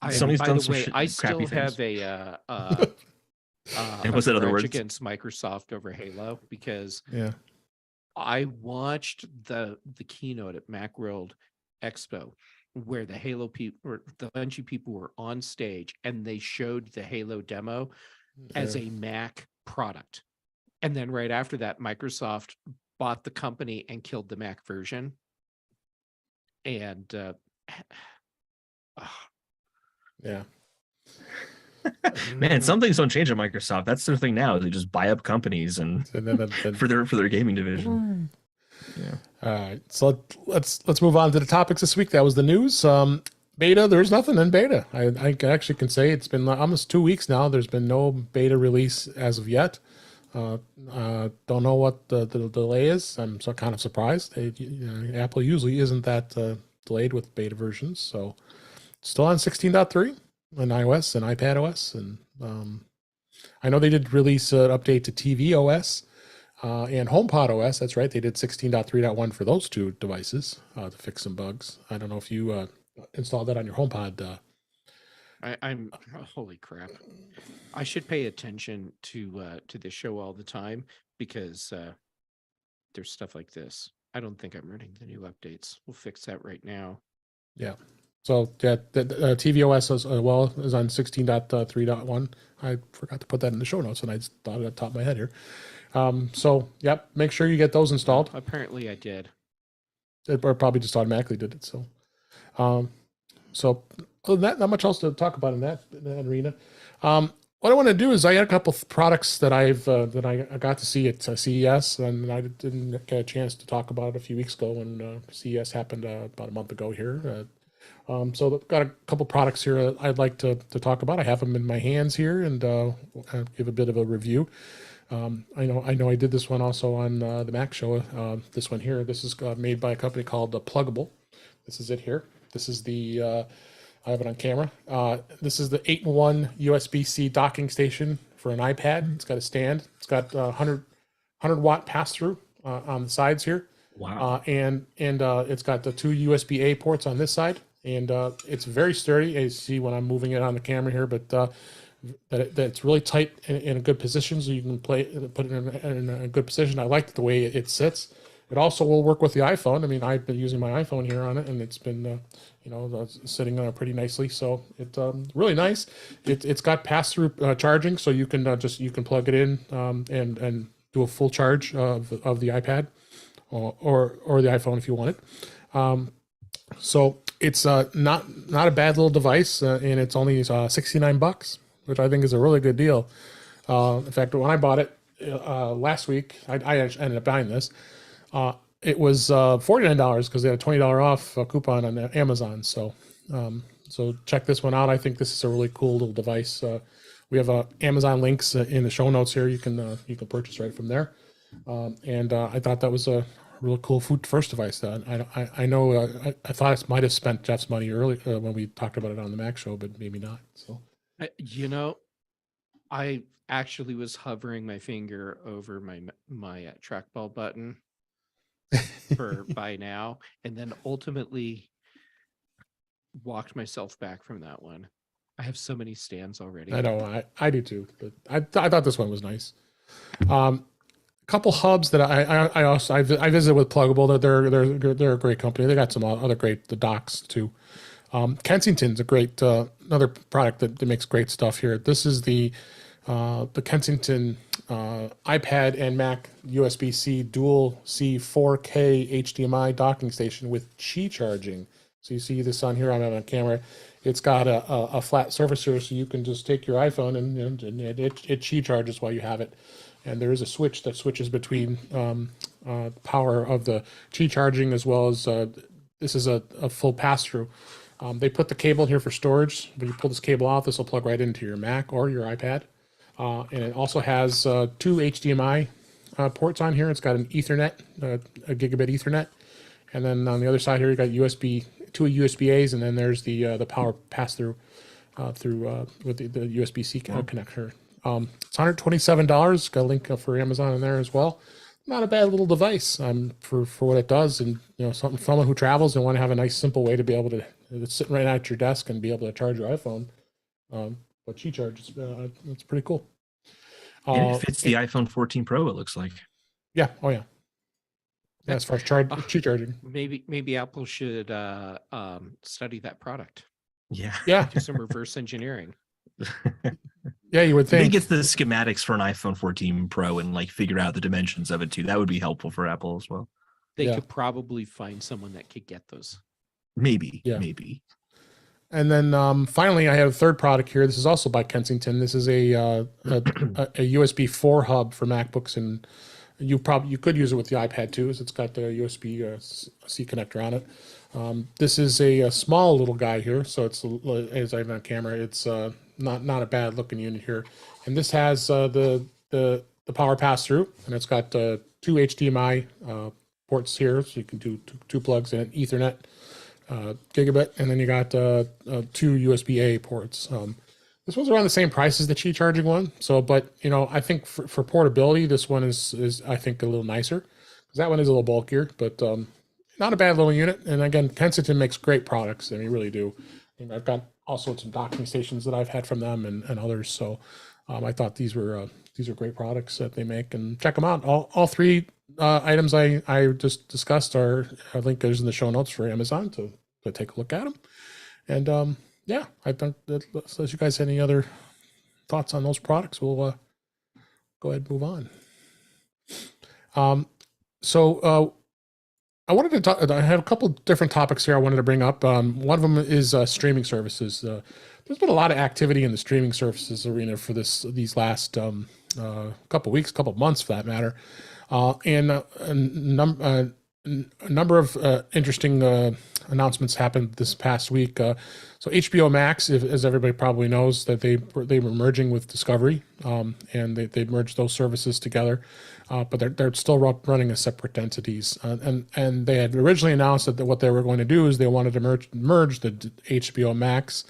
C: Sony's
A: By
C: done
A: the
C: some
A: way, I
C: crappy
A: still have
C: things. And
A: a
C: what's that other
A: grudge
C: words?
A: against Microsoft over Halo because
B: Yeah.
A: I watched the keynote at Macworld Expo where the Halo people or the Bungie people were on stage and they showed the Halo demo as a Mac product. And then right after that, Microsoft bought the company and killed the Mac version. And
B: Yeah.
C: Man, some things don't change at Microsoft. That's their thing now. They just buy up companies and for their gaming division. Yeah.
B: All right. So let's move on to the topics this week. That was the news. Beta, there's nothing in beta. I actually can say it's been almost 2 weeks now. There's been no beta release as of yet. Don't know what the delay is. I'm so kind of surprised. Apple usually isn't that delayed with beta versions. So still on 16.3 on iOS and iPad OS. And I know they did release an update to TV OS and HomePod OS. That's right. They did 16.3.1 for those two devices to fix some bugs. I don't know if you installed that on your HomePod.
A: I'm holy crap. I should pay attention to this show all the time because there's stuff like this. I don't think I'm running the new updates. We'll fix that right now.
B: Yeah. So yeah, the tvOS as well is on 16.3.1. I forgot to put that in the show notes, and I just thought it at the top of my head here. So yep, make sure you get those installed.
A: Apparently, I did.
B: Or probably just automatically did it. So, so other than that, not much else to talk about in that arena. What I want to do is I had a couple of products that I got to see at CES, and I didn't get a chance to talk about it a few weeks ago when CES happened about a month ago here. So I've got a couple products here I'd like to talk about. I have them in my hands here, and we'll kind of give a bit of a review. I know I did this one also on the Mac show. This one here, this is made by a company called Pluggable. This is it here. This is the I have it on camera. This is the 8-in-1 USB-C docking station for an iPad. It's got a stand. It's got 100 watt pass-through on the sides here.
C: Wow.
B: And it's got the 2 USB-A ports on this side, and it's very sturdy. As you see when I'm moving it on the camera here, but that's really tight in a good position, so you can put it in a good position. I like the way it sits. It also will work with the iPhone. I mean, I've been using my iPhone here on it, and it's been sitting on it pretty nicely. So it's really nice. It's got pass-through charging, so you can plug it in and do a full charge of the iPad or the iPhone if you want it. So it's not a bad little device, and it's only $69, which I think is a really good deal. In fact, when I bought it last week, I actually ended up buying this. It was $49 because they had a $20 off coupon on Amazon. So check this one out. I think this is a really cool little device. We have Amazon links in the show notes here. You can purchase right from there. And I thought that was a really cool first device. I know I thought it might have spent Jeff's money early when we talked about it on the Mac show, but maybe not. So
A: I actually was hovering my finger over my trackball button for buy now, and then ultimately walked myself back from that one. I have so many stands already.
B: I know, I do too, but I thought this one was nice. A couple hubs that I visited with Pluggable. They're a great company. They got some other great docks too. Kensington's a great another product that makes great stuff here. This is the Kensington iPad and Mac USB-C dual C 4K HDMI docking station with Qi charging. So you see this on here on camera. It's got a flat surface here, so you can just take your iPhone and it Qi charges while you have it. And there is a switch that switches between power of the Qi charging as well as this is a full pass-through. They put the cable in here for storage. When you pull this cable out, this will plug right into your Mac or your iPad. And it also has 2 HDMI ports on here. It's got an Ethernet, a gigabit Ethernet, and then on the other side here you got USB, two USB-As, and then there's the power pass through with the USB-C connector. It's $127. Got a link for Amazon in there as well. Not a bad little device for what it does, and something for someone who travels and want to have a nice simple way to be able to sit right at your desk and be able to charge your iPhone. But she charges. It's pretty cool.
C: And it fits the iPhone 14 Pro, it looks like.
B: Yeah. Oh yeah. Yeah, as far as charging.
A: Maybe Apple should study that product.
C: Yeah.
A: Do some reverse engineering.
B: Yeah, you would think.
C: I think it's the schematics for an iPhone 14 Pro and like figure out the dimensions of it too. That would be helpful for Apple as well.
A: They could probably find someone that could get those.
C: Maybe.
B: And then finally, I have a third product here. This is also by Kensington. This is a USB 4 hub for MacBooks, and you could use it with the iPad too, as it's got the USB-C connector on it. This is a small little guy here, so it's, as I have on camera, it's not a bad looking unit here. And this has the power pass through, and it's got two HDMI ports here, so you can do two plugs in, Ethernet, gigabit, and then you got two USB-A ports. This one's around the same price as the Qi charging one. So, but I think for portability, this one is I think a little nicer, because that one is a little bulkier, but not a bad little unit. And again, Kensington makes great products. They really do. I've got also some docking stations that I've had from them and others. So I thought these are great products that they make, and check them out. All three items I just discussed are link is in the show notes for Amazon to take a look at them. And yeah, I think that unless you guys have any other thoughts on those products, we'll go ahead and move on. So I wanted to talk. I had a couple different topics here I wanted to bring up. One of them is streaming services. There's been a lot of activity in the streaming services arena for these last couple weeks, couple months for that matter, and a number of interesting announcements happened this past week. So HBO Max, as everybody probably knows, that they were merging with Discovery, and they merged those services together, but they're still running as separate entities. And they had originally announced that what they were going to do is they wanted to merge the HBO Max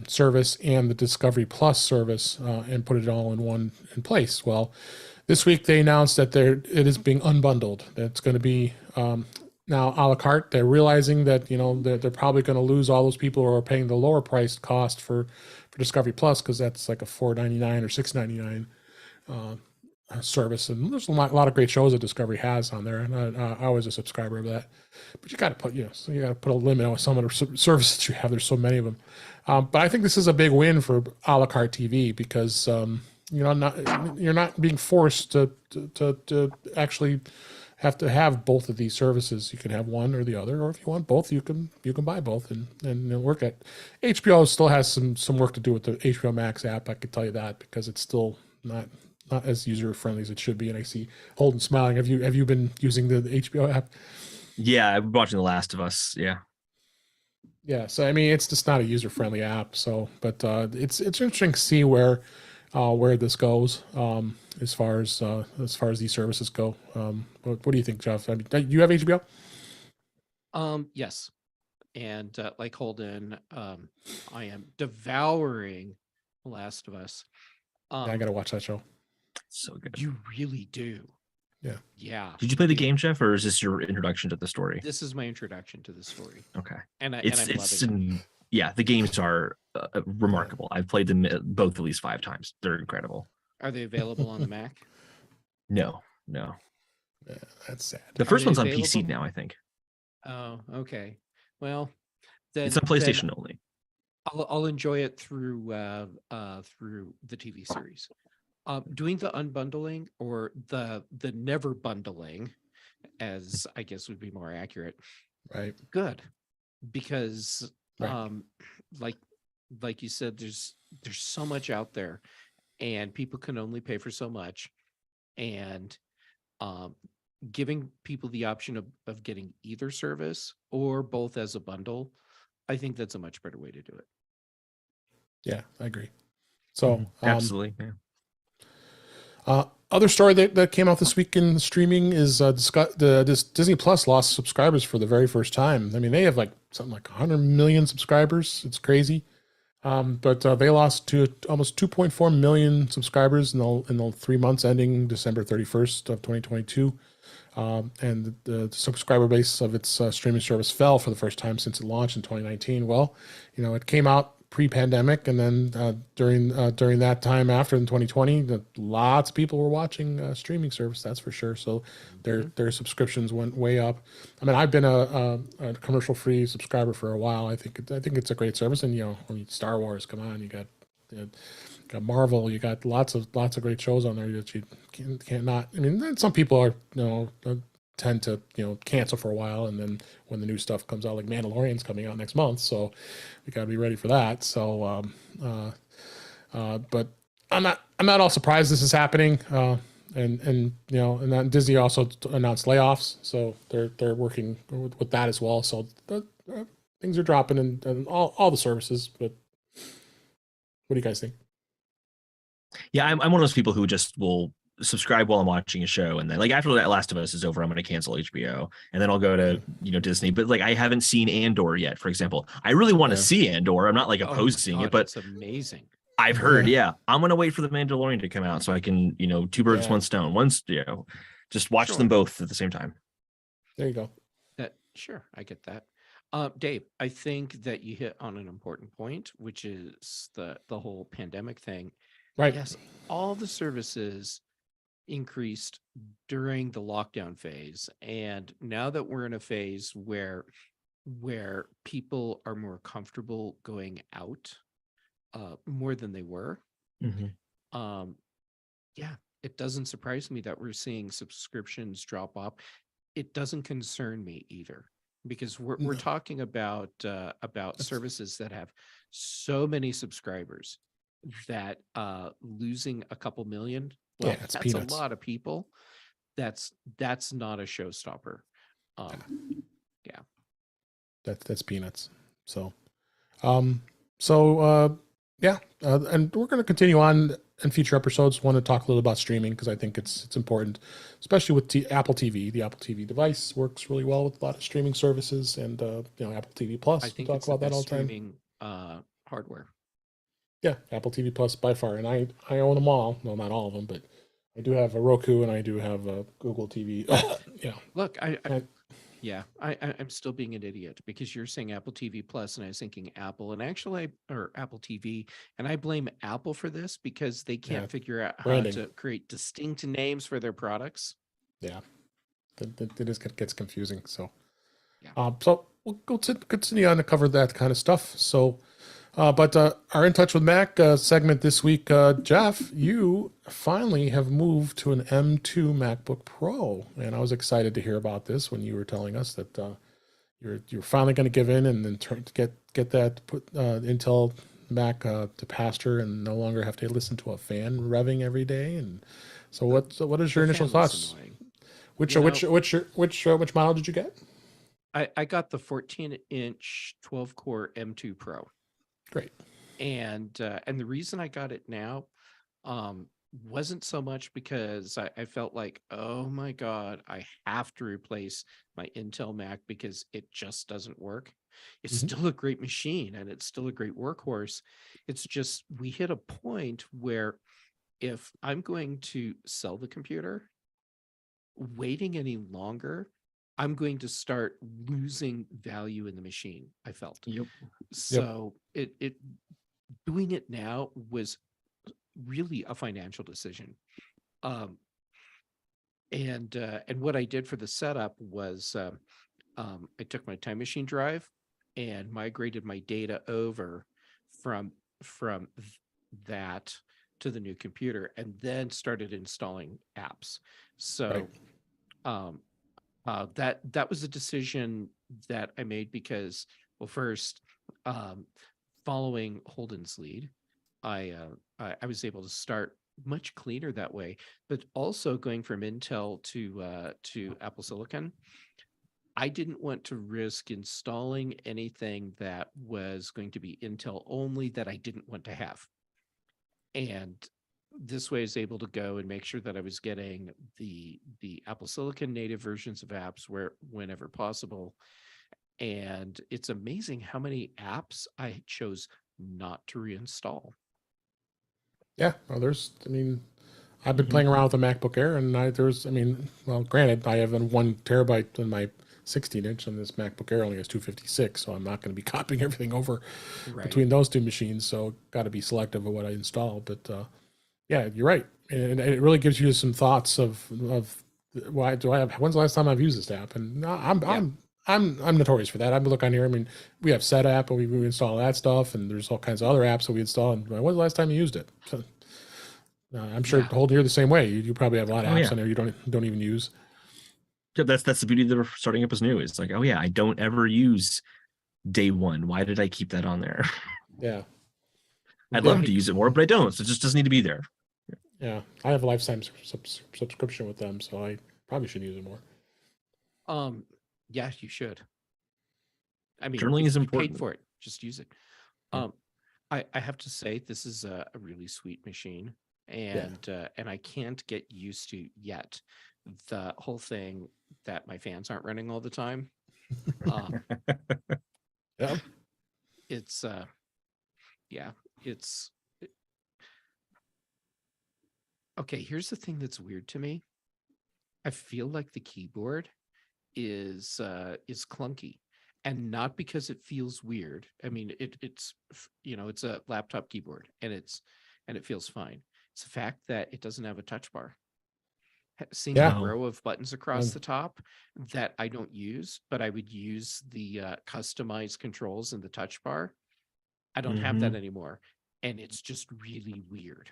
B: service and the Discovery Plus service and put it all in place. Well, this week they announced that it is being unbundled. That's going to be now a la carte. They're realizing that they're probably going to lose all those people who are paying the lower priced cost for Discovery Plus, because that's like a $4.99 or $6.99 service, and there's a lot of great shows that Discovery has on there, and I was a subscriber of that. But you got to put so you got to put a limit on some of the services you have. There's so many of them, but I think this is a big win for a la carte TV, because you're not being forced to actually have to have both of these services. You can have one or the other, or if you want both, you can buy both and work at. HBO still has some work to do with the HBO Max app. I could tell you that, because it's still not as user friendly as it should be. And I see Holden smiling. Have you been using the HBO app?
C: Yeah, I've been watching The Last of Us. Yeah.
B: So I mean, it's just not a user friendly app. So, but it's interesting to see where this goes as far as these services go. What do you think, Jeff? I mean, do you have HBO?
A: Yes, and like Holden, I am devouring The Last of Us.
B: I gotta watch that show.
C: So good.
A: You really do. Yeah.
C: Did you play the game, Jeff, or is this your introduction to the story?
A: This is my introduction to the story.
C: Okay.
A: And I'm loving it.
C: Yeah, the games are remarkable. I've played them both at least 5 times. They're incredible.
A: Are they available on the Mac?
C: No.
B: Yeah, that's sad.
C: The first one's on PC now, I think.
A: Oh, okay. Well, then
C: It's on PlayStation only.
A: I'll enjoy it through the TV series. Doing the unbundling, or the never bundling, as I guess would be more accurate.
B: Right.
A: Good, because
B: right.
A: like you said, there's so much out there, and people can only pay for so much, and giving people the option of getting either service or both as a bundle, I think that's a much better way to do it.
B: Yeah, I agree. So
C: absolutely. Yeah.
B: other story that came out this week in streaming is this Disney Plus lost subscribers for the very first time. I mean, they have like something like 100 million subscribers. It's crazy. But they lost to almost 2.4 million subscribers in the 3 months ending December 31st of 2022. And the subscriber base of its streaming service fell for the first time since it launched in 2019. Well, it came out pre-pandemic, and then during that time after in 2020, lots of people were watching streaming service. That's for sure. So their subscriptions went way up. I mean, I've been a commercial-free subscriber for a while. I think it's a great service, and I mean, Star Wars. Come on, you got Marvel. You got lots of great shows on there that you can't not. I mean, some people are tend to cancel for a while, and then when the new stuff comes out, like Mandalorian's coming out next month, so we got to be ready for that. So but I'm not all surprised this is happening, and then Disney also announced layoffs, so they're working with that as well. So things are dropping in all the services. But what do you guys think?
C: Yeah, I'm one of those people who just will subscribe while I'm watching a show, and then like after that Last of Us is over, I'm going to cancel HBO, and then I'll go to Disney. But like I haven't seen Andor yet, for example. I really want to see Andor. I'm not like opposed to seeing it, but
A: it's amazing.
C: I've heard, I'm going to wait for the Mandalorian to come out so I can, two birds, one stone. Just watch them both at the same time.
B: There you go.
A: Sure, I get that. Dave, I think that you hit on an important point, which is the whole pandemic thing.
B: Right.
A: Yes, all the services increased during the lockdown phase, and now that we're in a phase where people are more comfortable going out more than they were, it doesn't surprise me that we're seeing subscriptions drop off. It doesn't concern me either, because we're talking about services that have so many subscribers that losing a couple million, that's peanuts. A lot of people. That's not a showstopper.
B: That's peanuts. So and we're going to continue on in future episodes. Want to talk a little about streaming, because I think it's important, especially with Apple TV. The Apple TV device works really well with a lot of streaming services, and Apple TV Plus.
A: I think
B: we talk about that all the time.
A: Streaming hardware.
B: Yeah, Apple TV Plus by far, and I own them all. Well, not all of them, but I do have a Roku, and I do have a Google TV.
A: Look, I'm still being an idiot, because you're saying Apple TV Plus, and I was thinking Apple, and actually, or Apple TV, and I blame Apple for this because they can't figure out how to create distinct names for their products. Yeah,
B: it gets confusing. So, so we'll go to continue on to cover that kind of stuff. So. But our In Touch with Mac segment this week, Jeff, you finally have moved to an M2 MacBook Pro, and I was excited to hear about this when you were telling us that you're finally going to give in and then get that Intel Mac to pasture and no longer have to listen to a fan revving every day. And so, what is your initial thoughts? Which model did you get?
A: I got the 14-inch 12-core M2 Pro.
B: Great.
A: And the reason I got it now wasn't so much because I felt like, oh my God, I have to replace my Intel Mac because it just doesn't work. It's still a great machine, and it's still a great workhorse. It's just we hit a point where if I'm going to sell the computer, waiting any longer, I'm going to start losing value in the machine, I felt. So it doing it now was really a financial decision. And what I did for the setup was I took my Time Machine drive and migrated my data over from that to the new computer, and then started installing apps. So that was a decision that I made because, well, first, following Holden's lead, I was able to start much cleaner that way. But also going from Intel to Apple Silicon, I didn't want to risk installing anything that was going to be Intel only that I didn't want to have. And this way I was able to go and make sure that I was getting the Apple Silicon native versions of apps whenever possible. And it's amazing how many apps I chose not to reinstall.
B: Yeah, well, I've been playing around with a MacBook Air, and granted, I have a 1 terabyte on my 16-inch, and this MacBook Air only has 256, so I'm not going to be copying everything over between those two machines. So got to be selective of what I install. But yeah, you're right, and it really gives you some thoughts of why do I have? When's the last time I've used this app? And I'm notorious for that. I look on here. I mean, we have Set app, and we install that stuff, and there's all kinds of other apps that we install. And when's the last time you used it? So, I'm sure Holden, you're the same way. You probably have a lot of apps on there you don't even use.
C: Yeah, that's the beauty of starting up as new. It's like, oh yeah, I don't ever use day one. Why did I keep that on there?
B: Yeah,
C: I'd love to use it more, but I don't. So it just doesn't need to be there.
B: Yeah, I have a lifetime subscription with them, so I probably should use it more.
A: Yeah, you should. I mean,
C: journaling is important.
A: Paid for it, just use it. I have to say, this is a really sweet machine, and I can't get used to yet the whole thing that my fans aren't running all the time.
B: Yeah,
A: it's okay. Here's the thing that's weird to me. I feel like the keyboard is clunky, and not because it feels weird. I mean, it's it's a laptop keyboard, and it feels fine. It's the fact that it doesn't have a touch bar. Seeing a row of buttons across the top that I don't use, but I would use the customized controls in the touch bar. I don't have that anymore, and it's just really weird.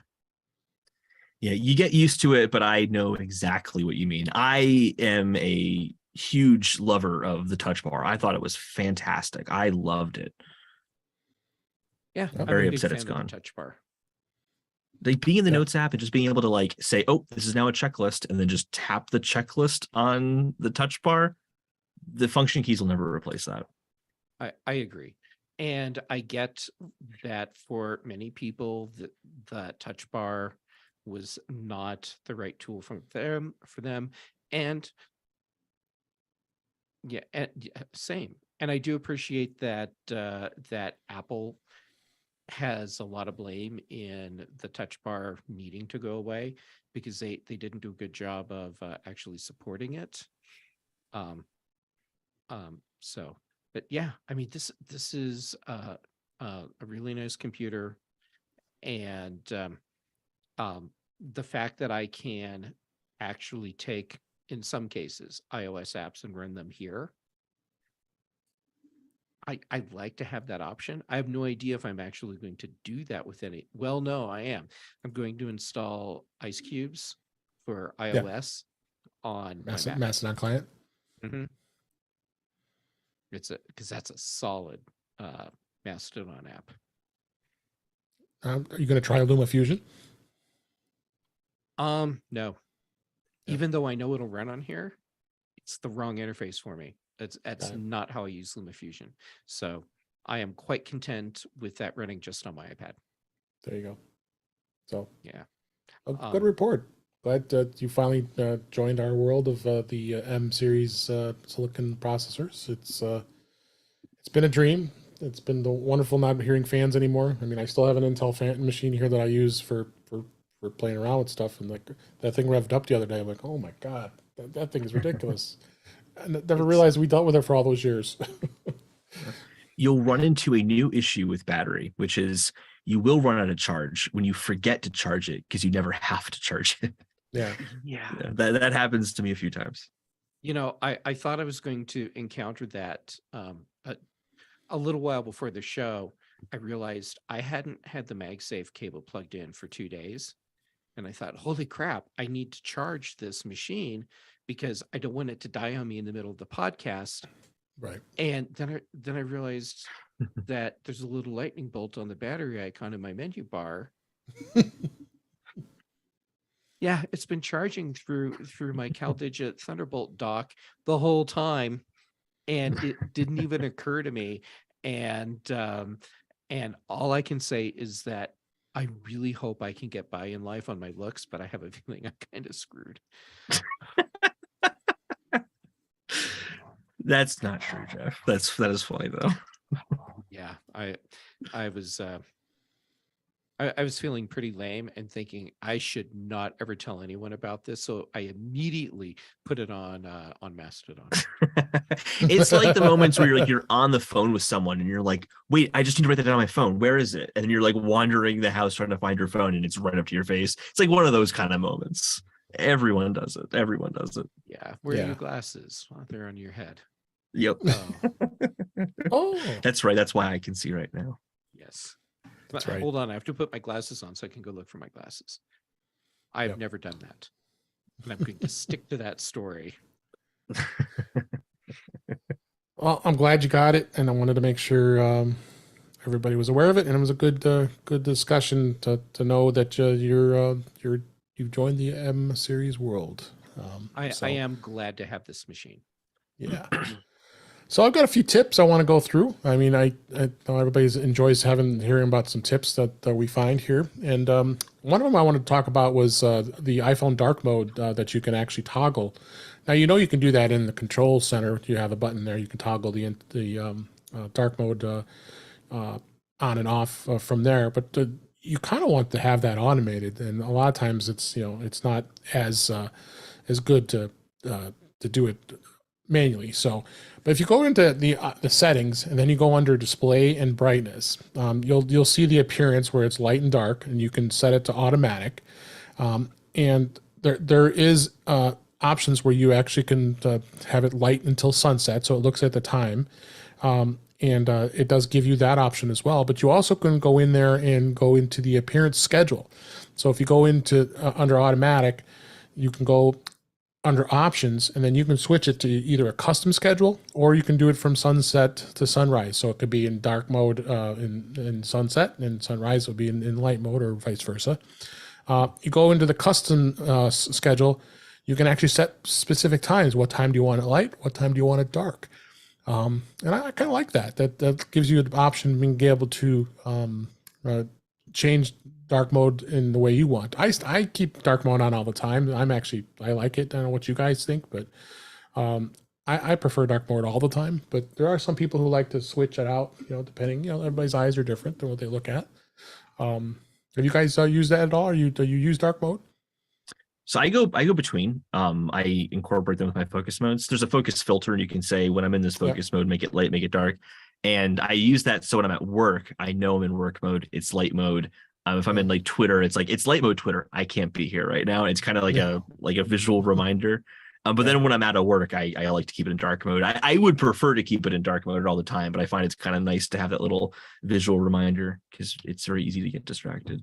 C: Yeah, you get used to it, but I know exactly what you mean. I am a huge lover of the touch bar. I thought it was fantastic. I loved it.
A: Yeah,
C: I'm very upset it's gone.
A: Touch bar.
C: Like being in the Notes app and just being able to like say, oh, this is now a checklist, and then just tap the checklist on the touch bar. The function keys will never replace that.
A: I agree. And I get that for many people, the touch bar was not the right tool for them. And same. And I do appreciate that that Apple has a lot of blame in the touch bar needing to go away, because they didn't do a good job of actually supporting it. So, but yeah, I mean, this is a really nice computer, and the fact that I can actually take, in some cases, iOS apps and run them here. I'd like to have that option. I have no idea if I'm actually going to do that with any. Well, no, I am. I'm going to install Ice Cubes for iOS on my Mac.
B: Mastodon client.
A: Mm-hmm. Because that's a solid Mastodon app.
B: Are you going to try Luma Fusion?
A: No.
B: Yeah.
A: Even though I know it'll run on here, it's the wrong interface for me. That's not how I use LumaFusion. So I am quite content with that running just on my iPad.
B: There you go. So
A: yeah,
B: good report. Glad that you finally joined our world of the M series silicon processors. It's been a dream. It's been wonderful not hearing fans anymore. I mean, I still have an Intel fan machine here that I use for playing around with stuff, and like that thing revved up the other day. I'm like, oh my god, that thing is ridiculous. I never realized we dealt with it for all those years.
C: You'll run into a new issue with battery, which is you will run out of charge when you forget to charge it because you never have to charge it.
B: Yeah.
C: That happens to me a few times.
A: I thought I was going to encounter that a little while before the show. I realized I hadn't had the MagSafe cable plugged in for 2 days. And I thought, holy crap, I need to charge this machine because I don't want it to die on me in the middle of the podcast.
B: Right.
A: And then I realized that there's a little lightning bolt on the battery icon in my menu bar. Yeah, it's been charging through my CalDigit Thunderbolt dock the whole time, and it didn't even occur to me. And all I can say is that I really hope I can get by in life on my looks, but I have a feeling I'm kind of screwed.
C: That's not true, Jeff. That is funny though.
A: Yeah, I was I was feeling pretty lame and thinking I should not ever tell anyone about this, so I immediately put it on Mastodon.
C: It's like the moments where you're on the phone with someone and you're like, wait, I just need to write that down on my phone. Where is it? And then you're like wandering the house trying to find your phone and it's right up to your face. It's like one of those kind of moments. Everyone does it. Everyone does it.
A: Yeah. Where are your glasses? Well, they're on your head.
C: Yep.
B: Oh,
C: That's right. That's why I can see right now.
A: Yes.
B: That's
A: But
B: right.
A: hold on, I have to put my glasses on so I can go look for my glasses. I've never done that. And I'm going to stick to that story.
B: Well, I'm glad you got it, and I wanted to make sure everybody was aware of it, and it was a good discussion to know that you've joined the M series world.
A: I am glad to have this machine.
B: Yeah. So I've got a few tips I want to go through. I mean, I know everybody enjoys hearing about some tips that we find here, and one of them I wanted to talk about was the iPhone dark mode that you can actually toggle. Now you can do that in the control center. You have a button there. You can toggle the dark mode on and off from there, but you kind of want to have that automated, and a lot of times it's it's not as good to do it manually. So, but if you go into the settings and then you go under display and brightness, you'll see the appearance where it's light and dark, and you can set it to automatic. And there is options where you actually can have it light until sunset, so it looks at the time. And it does give you that option as well. But you also can go in there and go into the appearance schedule. So if you go into under automatic, you can go under options, and then you can switch it to either a custom schedule, or you can do it from sunset to sunrise. So it could be in dark mode in sunset, and sunrise will be in light mode, or vice versa. You go into the custom schedule, you can actually set specific times. What time do you want it light? What time do you want it dark? And I kind of like that. That gives you an option of being able to change dark mode in the way you want. I keep dark mode on all the time. I like it. I don't know what you guys think, but I prefer dark mode all the time. But there are some people who like to switch it out, depending, everybody's eyes are different than what they look at. Have you guys used that at all? Do you use dark mode?
C: So I go between. I incorporate them with my focus modes. There's a focus filter, and you can say when I'm in this focus mode, make it light, make it dark. And I use that so when I'm at work, I know I'm in work mode. It's light mode. If I'm in like Twitter, it's like it's light mode Twitter. I can't be here right now. It's kind of like a visual reminder. But then when I'm out of work, I like to keep it in dark mode. I would prefer to keep it in dark mode all the time, but I find it's kind of nice to have that little visual reminder because it's very easy to get distracted.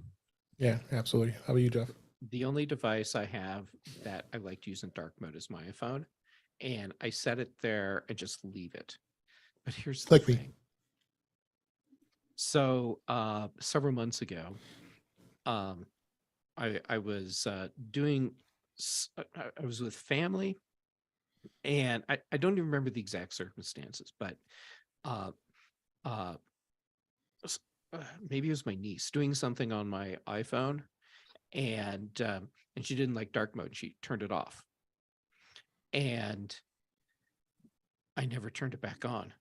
B: Yeah, absolutely. How about you, Jeff?
A: The only device I have that I like to use in dark mode is my iPhone, and I set it there and just leave it. But here's the thing. So several months ago, I was doing, I was with family, and I don't even remember the exact circumstances, but maybe it was my niece doing something on my iPhone, and she didn't like dark mode. She turned it off, and I never turned it back on.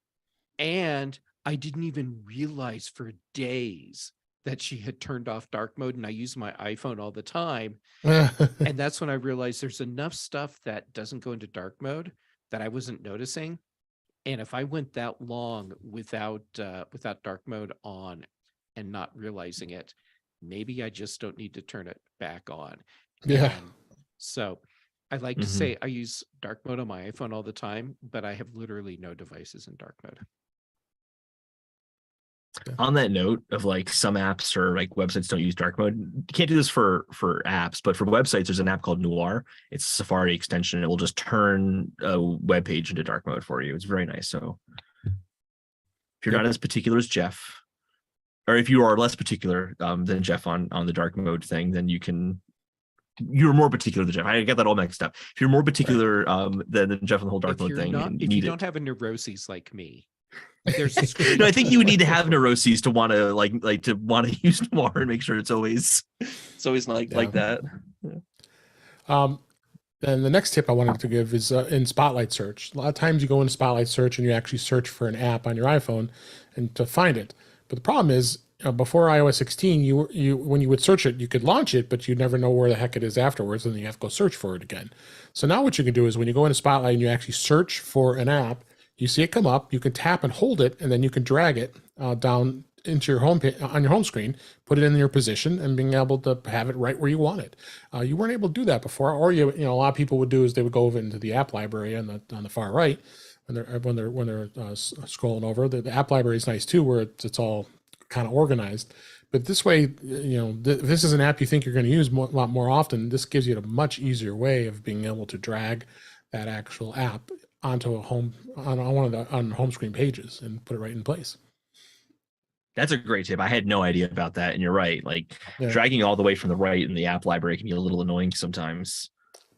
A: And I didn't even realize for days that she had turned off dark mode, and I use my iPhone all the time. And that's when I realized there's enough stuff that doesn't go into dark mode that I wasn't noticing. And if I went that long without dark mode on and not realizing it, maybe I just don't need to turn it back on.
B: Yeah.
A: And so I like to say I use dark mode on my iPhone all the time, but I have literally no devices in dark mode.
C: On that note of like some apps or like websites don't use dark mode, you can't do this for apps, but for websites, there's an app called Noir. It's a Safari extension. It will just turn a web page into dark mode for you. It's very nice. So if you're not as particular as Jeff, or if you are less particular than Jeff on the dark mode thing, then you're more particular than Jeff. I get that all mixed up. If you're more particular than Jeff on the whole dark mode thing,
A: if you don't have a neuroses like me, There's a screen.
C: No, I think you would need to have neuroses to want to like to want to use more and make sure it's always like that.
B: Then the next tip I wanted to give is in Spotlight search. A lot of times you go into Spotlight search and you actually search for an app on your iPhone and to find it. But the problem is, before iOS 16, you when you would search it, you could launch it, but you'd never know where the heck it is afterwards, and then you have to go search for it again. So now what you can do is when you go into Spotlight and you actually search for an app, you see it come up, you can tap and hold it, and then you can drag it down into your home on your home screen, put it in your position, and being able to have it right where you want it. You weren't able to do that before, or a lot of people would do is they would go over into the app library on the far right when they're scrolling over. The app library is nice too, where it's all kind of organized. But this way, if this is an app you think you're going to use a lot more often, this gives you a much easier way of being able to drag that actual app onto a home on home screen pages and put it right in place.
C: That's a great tip. I had no idea about that, and you're right. Like dragging all the way from the right in the app library can be a little annoying sometimes.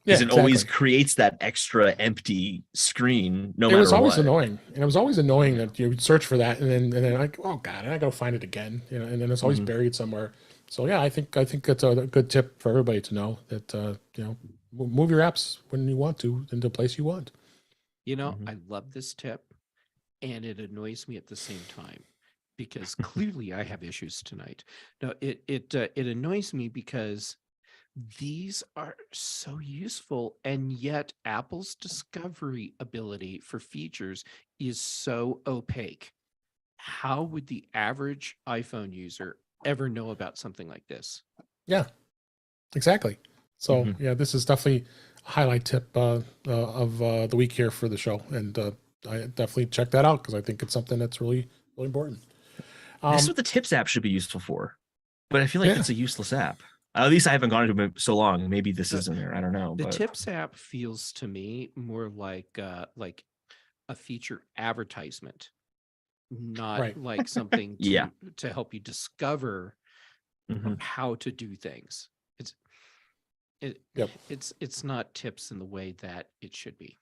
C: Because it always creates that extra empty screen. It was
B: always annoying, and it was always annoying that you would search for that, and then like, oh god, and I go find it again, and then it's always buried somewhere. So yeah, I think that's a good tip for everybody to know that move your apps when you want to into a place you want.
A: I love this tip, and it annoys me at the same time because clearly I have issues tonight. No, it annoys me because these are so useful, and yet Apple's discovery ability for features is so opaque. How would the average iPhone user ever know about something like this?
B: Yeah, exactly. So yeah, this is definitely a highlight tip of the week here for the show, and I definitely check that out because I think it's something that's really, really important.
C: This is what the Tips app should be useful for, but I feel like it's a useless app. At least I haven't gone into it so long. Maybe this isn't there. I don't know.
A: The Tips app feels to me more like a feature advertisement, not like something to help you discover how to do things. It's not tips in the way that it should be.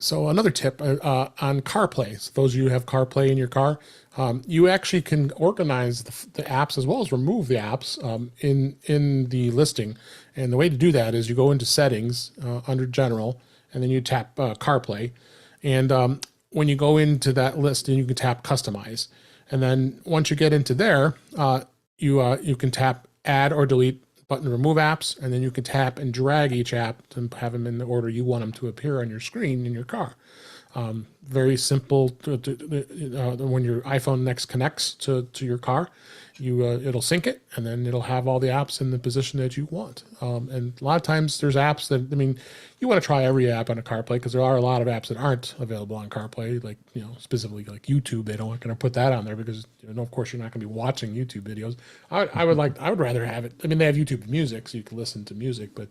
B: So another tip on CarPlay. So those of you who have CarPlay in your car, you actually can organize the apps as well as remove the apps in the listing. And the way to do that is you go into Settings under General, and then you tap CarPlay. And when you go into that list, you can tap Customize. And then once you get into there, you can tap Add or Delete button to remove apps, and then you can tap and drag each app to have them in the order you want them to appear on your screen in your car. Very simple. When your iPhone next connects to your car, it'll sync it, and then it'll have all the apps in the position that you want. And a lot of times there's apps that, you want to try every app on a CarPlay because there are a lot of apps that aren't available on CarPlay, like, specifically like YouTube. They don't going to put that on there because, of course you're not going to be watching YouTube videos. I would rather have it. They have YouTube Music so you can listen to music, but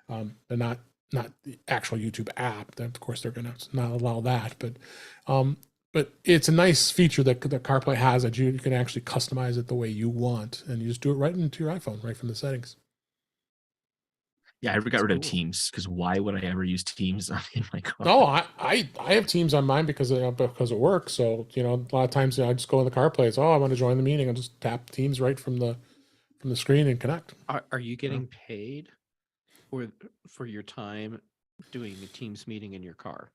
B: they're not the actual YouTube app. Then of course they're going to not allow that, but it's a nice feature that CarPlay has that you can actually customize it the way you want, and you just do it right into your iPhone, right from the settings.
C: Yeah, I got rid of Teams because why would I ever use Teams in my car?
B: No, I have Teams on mine because it works. So a lot of times I just go in the CarPlay. It's, I want to join the meeting. I'll just tap Teams right from the screen and connect.
A: Are you getting paid for your time doing a Teams meeting in your car?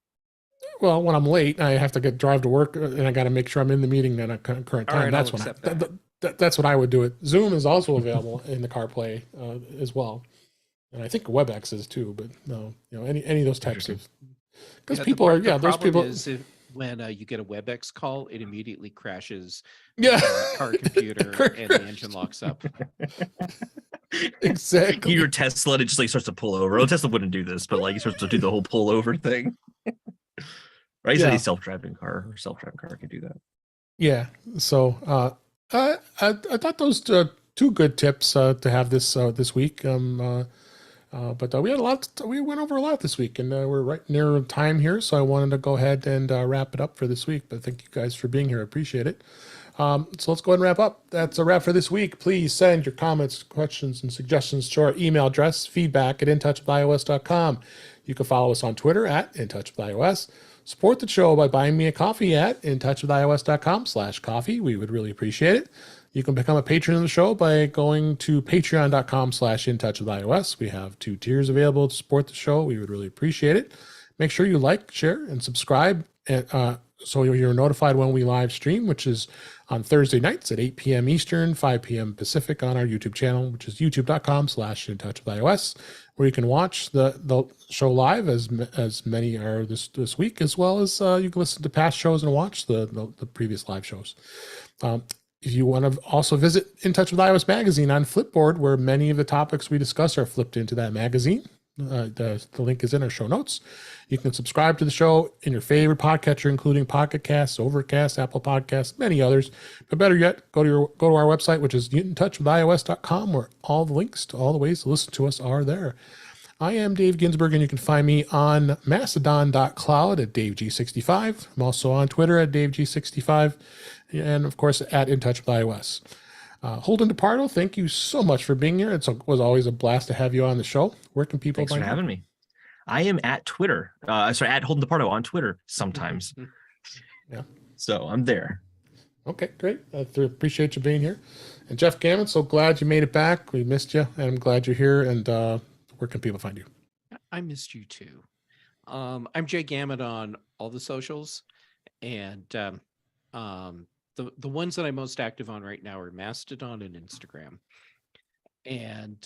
B: Well, when I'm late, I have to drive to work, and I got to make sure I'm in the meeting at a current time.
A: Right,
B: that's what I would do it. Zoom is also available in the CarPlay as well, and I think WebEx is too. But no, any of those types of, because people are those people.
A: Is when you get a WebEx call, it immediately crashes.
B: Yeah,
A: car computer and the engine locks up.
B: Exactly.
C: Your Tesla, it just starts to pull over. Well, Tesla wouldn't do this, but it starts to do the whole pull over thing. Right? So any self-driving car can do that. Yeah.
B: So I thought those two good tips to have this week. But we had a lot. We went over a lot this week, and we're right near time here. So I wanted to go ahead and wrap it up for this week. But thank you guys for being here. I appreciate it. So let's go ahead and wrap up. That's a wrap for this week. Please send your comments, questions, and suggestions to our email address, feedback@intouchwithios.com. You can follow us on Twitter at In Touch with iOS. Support the show by buying me a coffee at intouchwithios.com/coffee. We would really appreciate it. You can become a patron of the show by going to patreon.com/intouchwithios. We have 2 tiers available to support the show. We would really appreciate it. Make sure you like, share, and subscribe so you're notified when we live stream, which is on Thursday nights at 8 p.m. Eastern, 5 p.m. Pacific on our YouTube channel, which is youtube.com/intouchwithios, where you can watch the show live as many are this week, as well as you can listen to past shows and watch the previous live shows. If you want to also visit In Touch with iOS magazine on Flipboard, where many of the topics we discuss are flipped into that magazine. The link is in our show notes. You can subscribe to the show in your favorite podcatcher, including Pocket Casts, Overcast, Apple Podcasts, many others. But better yet, go to our website, which is intouchwithios.com, where all the links to all the ways to listen to us are there. I am Dave Ginsburg, and you can find me on mastodon.cloud at DaveG65. I'm also on Twitter at DaveG65, and of course at In Touch with iOS. Holden DePardo, thank you so much for being here. It was always a blast to have you on the show. Where can people
C: Thanks
B: find
C: for
B: you?
C: having me. I am at Twitter. At Holden DePardo on Twitter sometimes.
B: Yeah.
C: So I'm there.
B: Okay, great. I appreciate you being here. And Jeff Gammon, so glad you made it back. We missed you, and I'm glad you're here. And where can people find you?
A: I missed you too. I'm Jay Gammon on all the socials, and the ones that I'm most active on right now are Mastodon and Instagram. And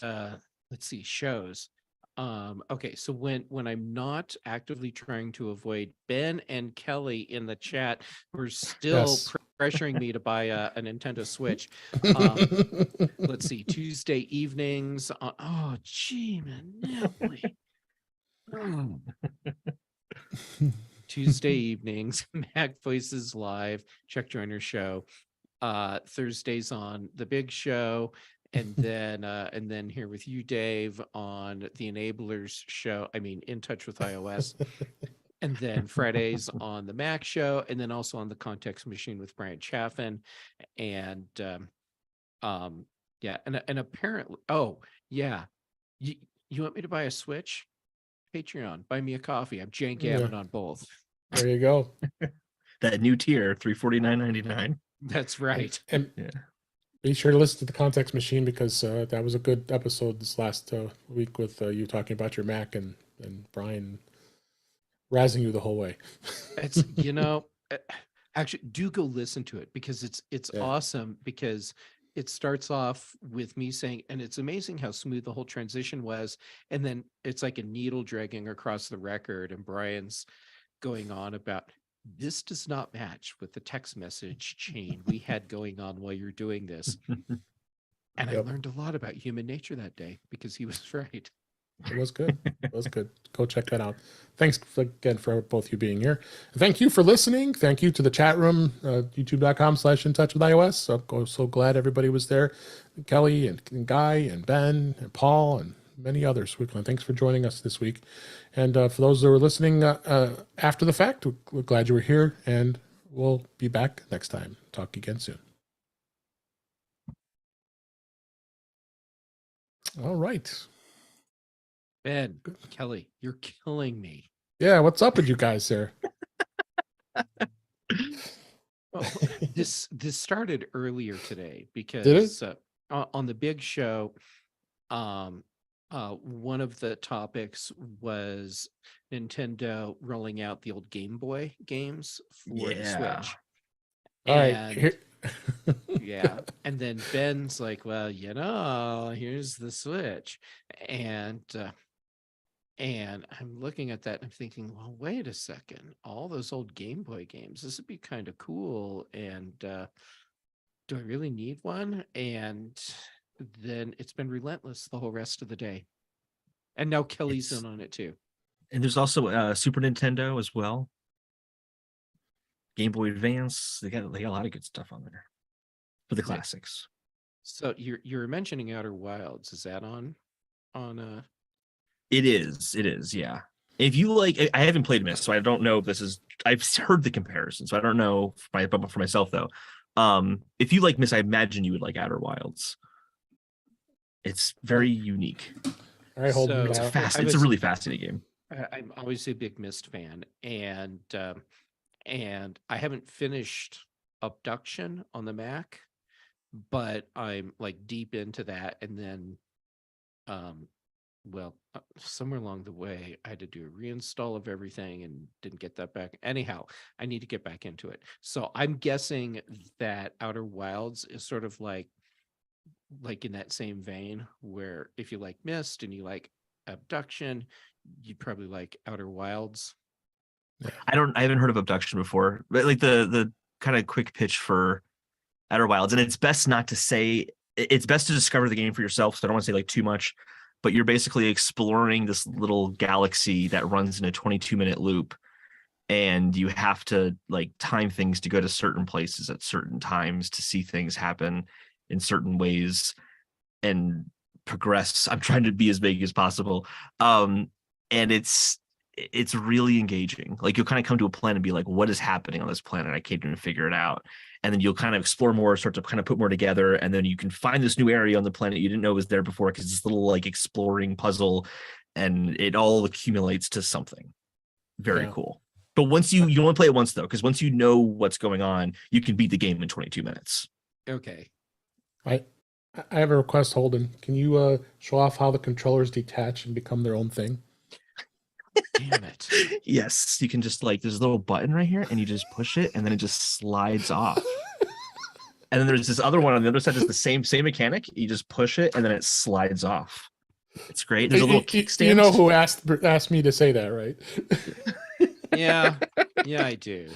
A: let's see, shows. Okay, so when I'm not actively trying to avoid Ben and Kelly in the chat, who are still pressuring me to buy a Nintendo Switch. Let's see, Tuesday evenings. Oh, gee, man, oh. Tuesday evenings, Mac Voices Live, Chuck Joyner Show. Thursdays on The Big Show, and then here with you, Dave, on the Enablers Show. I mean, In Touch with iOS. And then Fridays on the Mac Show, and then also on the Context Machine with Brian Chaffin. And yeah, and apparently, oh yeah, you want me to buy a Switch? Patreon, buy me a coffee. I'm Jay Gammon on both.
B: There you go.
C: That new tier, $349.99.
A: That's right.
B: And be sure to listen to the Context Machine, because that was a good episode this last week with you talking about your Mac and Brian razzing you the whole way.
A: It's actually do go listen to it, because it's awesome, because it starts off with me saying, and it's amazing how smooth the whole transition was, and then it's like a needle dragging across the record, and Brian's going on about, this does not match with the text message chain we had going on while you're doing this. And I learned a lot about human nature that day, because he was right.
B: It was good. It was good. Go check that out. Thanks again for both you being here. Thank you for listening. Thank you to the chat room, youtube.com/intouchwithios. I'm so glad everybody was there. Kelly and Guy and Ben and Paul and many others. Thanks for joining us this week. And for those that were listening after the fact, we're glad you were here, and we'll be back next time. Talk again soon. All right.
A: Ben, Kelly, you're killing me.
B: Yeah, what's up with you guys there?
A: Well, this started earlier today, because on the Big Show, one of the topics was Nintendo rolling out the old Game Boy games for the Switch.
B: All right.
A: Yeah. And then Ben's like, well, here's the Switch. And I'm looking at that and I'm thinking, well, wait a second. All those old Game Boy games, this would be kind of cool. And do I really need one? And then it's been relentless the whole rest of the day. And now Kelly's in on it too.
C: And there's also Super Nintendo as well. Game Boy Advance. They got a lot of good stuff on there for the classics.
A: So you're mentioning Outer Wilds. Is that on
C: It is, yeah. If you like, I haven't played Myst, so I don't know if this is. I've heard the comparison, so I don't know for myself though. If you like Myst, I imagine you would like Outer Wilds. It's very unique.
B: All right, hold on.
C: It's a really fascinating game.
A: I'm always a big Myst fan, and I haven't finished Abduction on the Mac, but I'm like deep into that. And then, somewhere along the way, I had to do a reinstall of everything and didn't get that back. Anyhow, I need to get back into it. So I'm guessing that Outer Wilds is sort of like in that same vein, where if you like Myst and you like Abduction, you'd probably like Outer Wilds.
C: I haven't heard of Abduction before, but like the kind of quick pitch for Outer Wilds, and it's best not to say. It's best to discover the game for yourself. So I don't want to say like too much, but you're basically exploring this little galaxy that runs in a 22-minute loop, and you have to like time things to go to certain places at certain times to see things happen in certain ways and progress. I'm trying to be as vague as possible. And it's really engaging. Like you'll kind of come to a planet and be like, what is happening on this planet? I can't even figure it out. And then you'll kind of explore more, start to kind of put more together. And then you can find this new area on the planet you didn't know was there before, because it's this little like exploring puzzle, and it all accumulates to something very cool. But once you only play it once though, because once you know what's going on, you can beat the game in 22 minutes.
A: Okay.
B: I have a request, Holden. Can you show off how the controllers detach and become their own thing?
A: Damn it.
C: Yes, you can just like, there's a little button right here and you just push it and then it just slides off. And then there's this other one on the other side, is the same mechanic. You just push it and then it slides off. It's great. There's a little kickstand.
B: You know who asked me to say that, right?
A: Yeah, I do.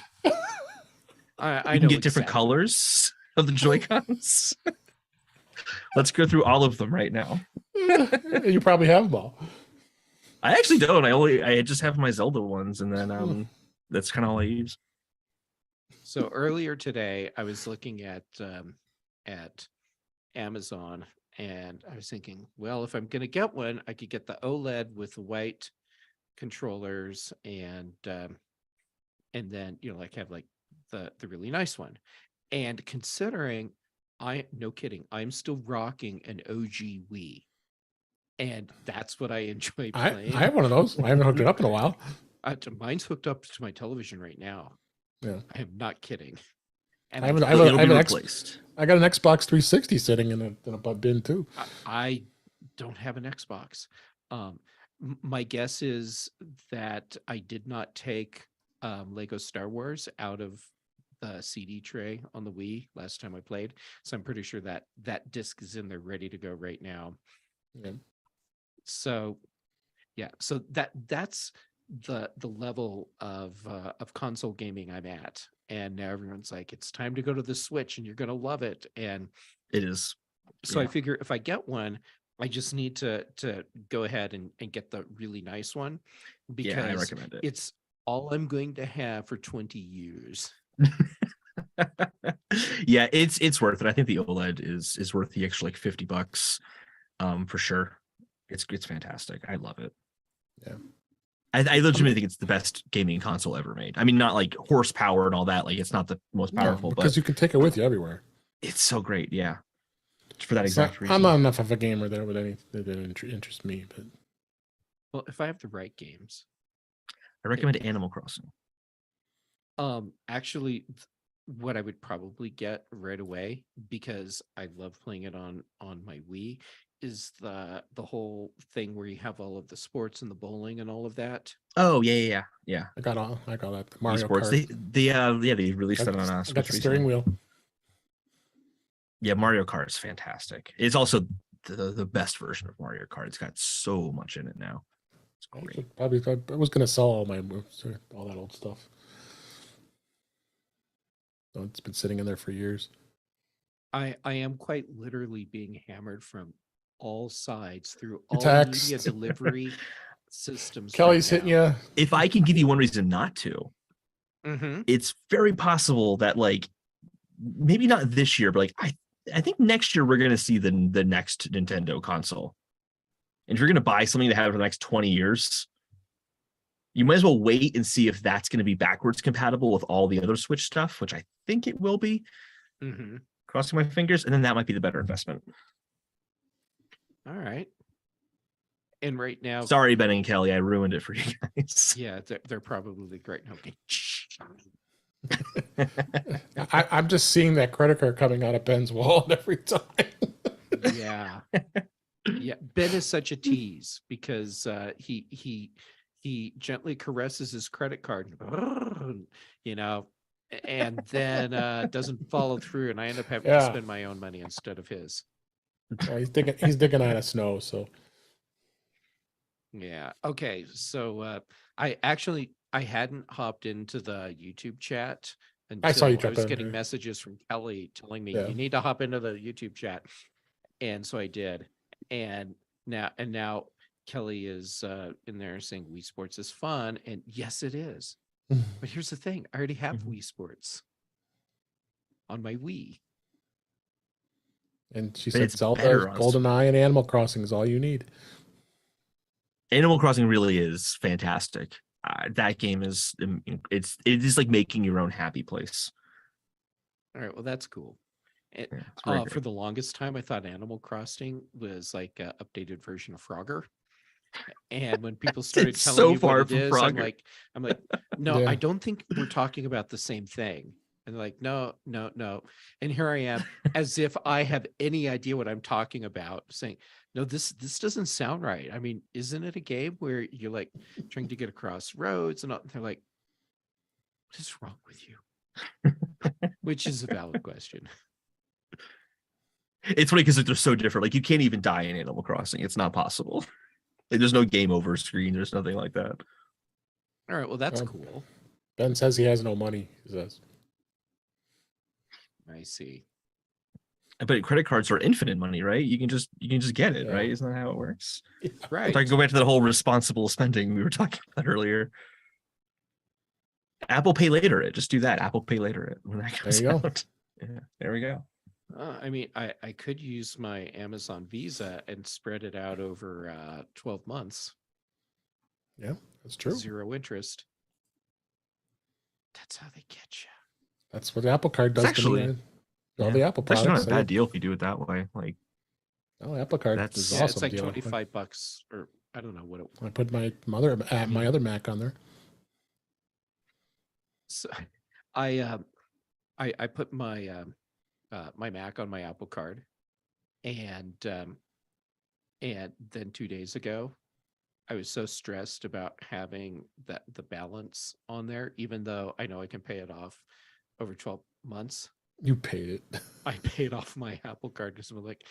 A: I
C: you
A: know
C: can get different colors of the Joy-Cons. Let's go through all of them right now.
B: You probably have them all.
C: I actually don't. I just have my Zelda ones, and then that's kind of all I use.
A: So earlier today, I was looking at Amazon, and I was thinking, well, if I'm going to get one, I could get the OLED with the white controllers, and then like have like the really nice one. And considering no kidding, I'm still rocking an OG Wii, and that's what I enjoy playing.
B: I have one of those. I haven't hooked it up in a while.
A: Mine's hooked up to my television right now.
B: Yeah,
A: I am not kidding. And
B: I got an Xbox 360 sitting in a bin too.
A: I don't have an Xbox. My guess is that I did not take Lego Star Wars out of the CD tray on the Wii last time I played, so I'm pretty sure that disc is in there ready to go right now.
B: Yeah.
A: So that's the level of console gaming I'm at, and now everyone's like, it's time to go to the Switch and you're gonna love it. And
C: it is.
A: So I figure if I get one, I just need to go ahead and get the really nice one, because
C: I recommend it.
A: It's all I'm going to have for 20 years.
C: Yeah, it's worth it. I think the OLED is worth the extra like $50 for sure. It's fantastic. I love it.
B: Yeah.
C: I legitimately think it's the best gaming console ever made. I mean, not like horsepower and all that. Like, it's not the most powerful,
B: because you can take it with you everywhere.
C: It's so great. Yeah. For that exact reason.
B: I'm not enough of a gamer there with any that didn't interest me, but
A: well, if I have the right games,
C: I recommend Animal Crossing.
A: Actually, what I would probably get right away, because I love playing it on my Wii, is the whole thing where you have all of the sports and the bowling and all of that.
C: Oh yeah.
B: I got that. Mario
C: Sports.
B: Kart.
C: They released that on us.
B: I got the steering wheel.
C: Yeah, Mario Kart is fantastic. It's also the best version of Mario Kart. It's got so much in it now. It's great.
B: I was going to sell all that old stuff. So it's been sitting in there for years.
A: I am quite literally being hammered from all sides through all
B: Text.
A: media delivery systems.
B: Kelly's hitting you.
C: If I can give you one reason not to, it's very possible that like maybe not this year, but like I think next year we're going to see the next Nintendo console. And if you're going to buy something to have for the next 20 years, you might as well wait and see if that's going to be backwards compatible with all the other Switch stuff, which I think it will be. Crossing my fingers, and then that might be the better investment.
A: All right. And right now,
C: Sorry, Ben and Kelly, I ruined it for you guys.
A: yeah, they're probably great. Okay.
B: I'm just seeing that credit card coming out of Ben's wallet every time.
A: Yeah. Yeah. Ben is such a tease because he gently caresses his credit card, you know, and then doesn't follow through, and I end up having to spend my own money instead of his.
B: Well, he's digging out of snow, so
A: Yeah. Okay. So I hadn't hopped into the YouTube chat
B: I saw you
A: until I
B: jump
A: was
B: in
A: getting
B: there.
A: messages from Kelly telling me
B: Yeah.
A: you need to hop into the YouTube chat. And so I did. And now Kelly is in there saying Wii Sports is fun. And yes, it is. But here's the thing. I already have Wii Sports on my Wii.
B: And she
C: But
B: said
C: it's
B: Zelda,
C: better on
B: GoldenEye, and Animal Crossing is all you need.
C: Animal Crossing really is fantastic. That game is it is like making your own happy place.
A: All right. Well, that's cool.
C: Yeah, it's really
A: For
C: great.
A: the longest time, I thought Animal Crossing was like an updated version of Frogger. And when people started
C: It's
A: telling
C: so
A: me
C: far
A: what it
C: from
A: is,
C: Frogger.
A: I'm like, no,
B: Yeah.
A: I don't think we're talking about the same thing. And they're like, no. And here I am, as if I have any idea what I'm talking about, saying, no, this doesn't sound right. I mean, isn't it a game where you're like trying to get across roads and all? They're like, what is wrong with you? Which is a valid question.
C: It's funny because they're so different. Like you can't even die in Animal Crossing. It's not possible. Like, there's no game over screen. There's nothing like that.
A: All right, well, that's cool.
B: Ben says he has no money. He says,
A: I see.
C: But credit cards are infinite money, right? You can just get it,
B: Yeah.
C: right? Isn't that how it works?
A: Right.
C: If I can go back to that whole responsible spending we were talking about earlier. Apple Pay Later it. Just do that. Apple Pay Later it when that comes
B: There you go.
C: out. Yeah, there we go.
A: I mean, I could use my Amazon Visa and spread it out over 12 months.
B: yeah, that's true.
A: 0 interest. That's how they get you.
B: That's what the Apple Card does
C: actually-
B: to me. All the Apple
C: It's actually
B: products.
C: not a bad deal if you do it that way. Like,
B: Oh, Apple Card
C: That's-
B: is
A: Yeah,
B: awesome.
A: it's like
B: deal.
A: $25, or I don't know what it was.
B: I put my other Mac on there.
A: So I put my my Mac on my Apple Card, and then 2 days ago, I was so stressed about having the balance on there, even though I know I can pay it off over 12 months.
B: You paid it.
A: I paid off my Apple Card because I'm like,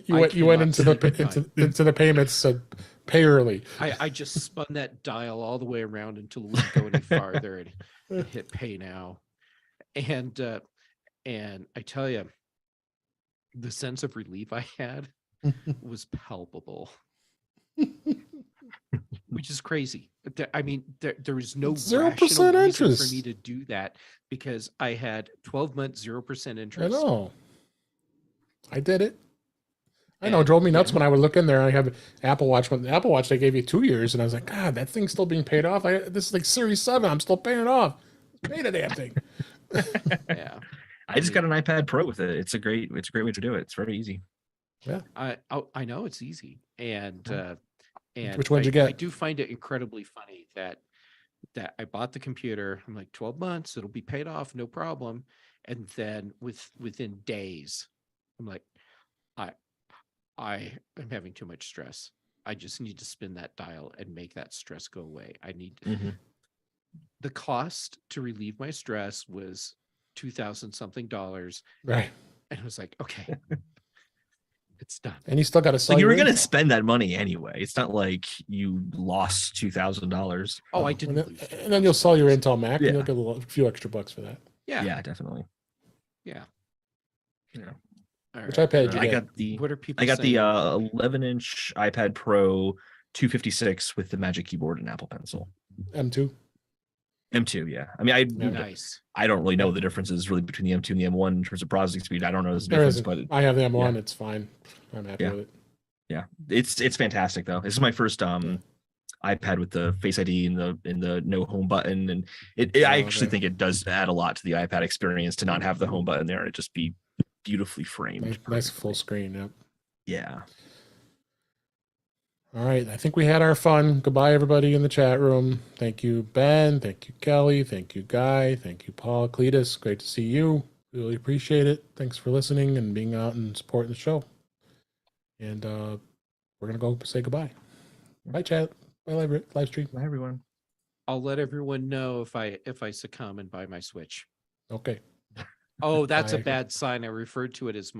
B: You went into the
A: cannot
B: into the payments, said pay early.
A: I just spun that dial all the way around until it wouldn't go any farther and hit pay now. And I tell you, the sense of relief I had was palpable, which is crazy. I mean, there was no
B: 0%
A: rational reason
B: interest.
A: for me to do that because I had 12 months, 0%
B: I
A: interest.
B: know. I did it. I know. It
A: And-
B: drove me nuts
A: yeah.
B: when I would look in there. I have Apple Watch. When the Apple Watch, they gave you 2 years, and I was like, God, that thing's still being paid off. This is like Series 7. I'm still paying it off. Pay the damn thing.
A: Yeah.
C: I just got an iPad Pro with it. It's a great way to do it. It's very easy.
A: I know it's easy, and
B: Which one'd you get?
A: I do find it incredibly funny that I bought the computer. I'm like 12 months, it'll be paid off, no problem. And then within days, I'm like, I am having too much stress. I just need to spin that dial and make that stress go away. I need the cost to relieve my stress was $2,000 something,
B: Right.
A: and I was like, okay, it's done.
B: And you still got to
C: So
B: sell.
C: you were
B: your
C: going to
B: info.
C: spend that money anyway. It's not like you lost $2,000.
A: Oh, I
B: And
A: didn't
B: then,
A: lose
B: and then you'll sell your Intel Mac,
C: Yeah.
B: and you'll get a few extra bucks for that.
A: Yeah.
C: Yeah, definitely.
A: Yeah.
C: Yeah.
A: All
B: Which
A: right.
B: iPad did you
C: I
B: get?
C: got the
A: What are people?
C: I got the
A: saying?
C: 11-inch iPad Pro 256 with the Magic Keyboard and Apple Pencil.
B: M2.
C: M2, yeah. I mean,
A: Nice.
C: I don't really know the differences really between the M2 and the M1 in terms of processing speed. I don't know the
B: There
C: difference,
B: isn't.
C: but
B: I have the M1. It's fine. I'm happy
C: Yeah.
B: with it.
C: yeah, it's fantastic though. This is my first iPad with the Face ID and the no home button, and I actually think it does add a lot to the iPad experience to not have the home button there and it just be beautifully framed.
B: Nice full screen. Yep.
C: Yeah.
B: All right. I think we had our fun. Goodbye, everybody in the chat room. Thank you, Ben. Thank you, Kelly. Thank you, Guy. Thank you, Paul. Cletus. Great to see you. Really appreciate it. Thanks for listening and being out and supporting the show. And we're going to go say goodbye. Bye, chat. Bye, live stream.
C: Bye, everyone.
A: I'll let everyone know if I succumb and buy my Switch.
B: Okay.
A: Oh, that's a
B: Bye.
A: bad sign. I referred to it as my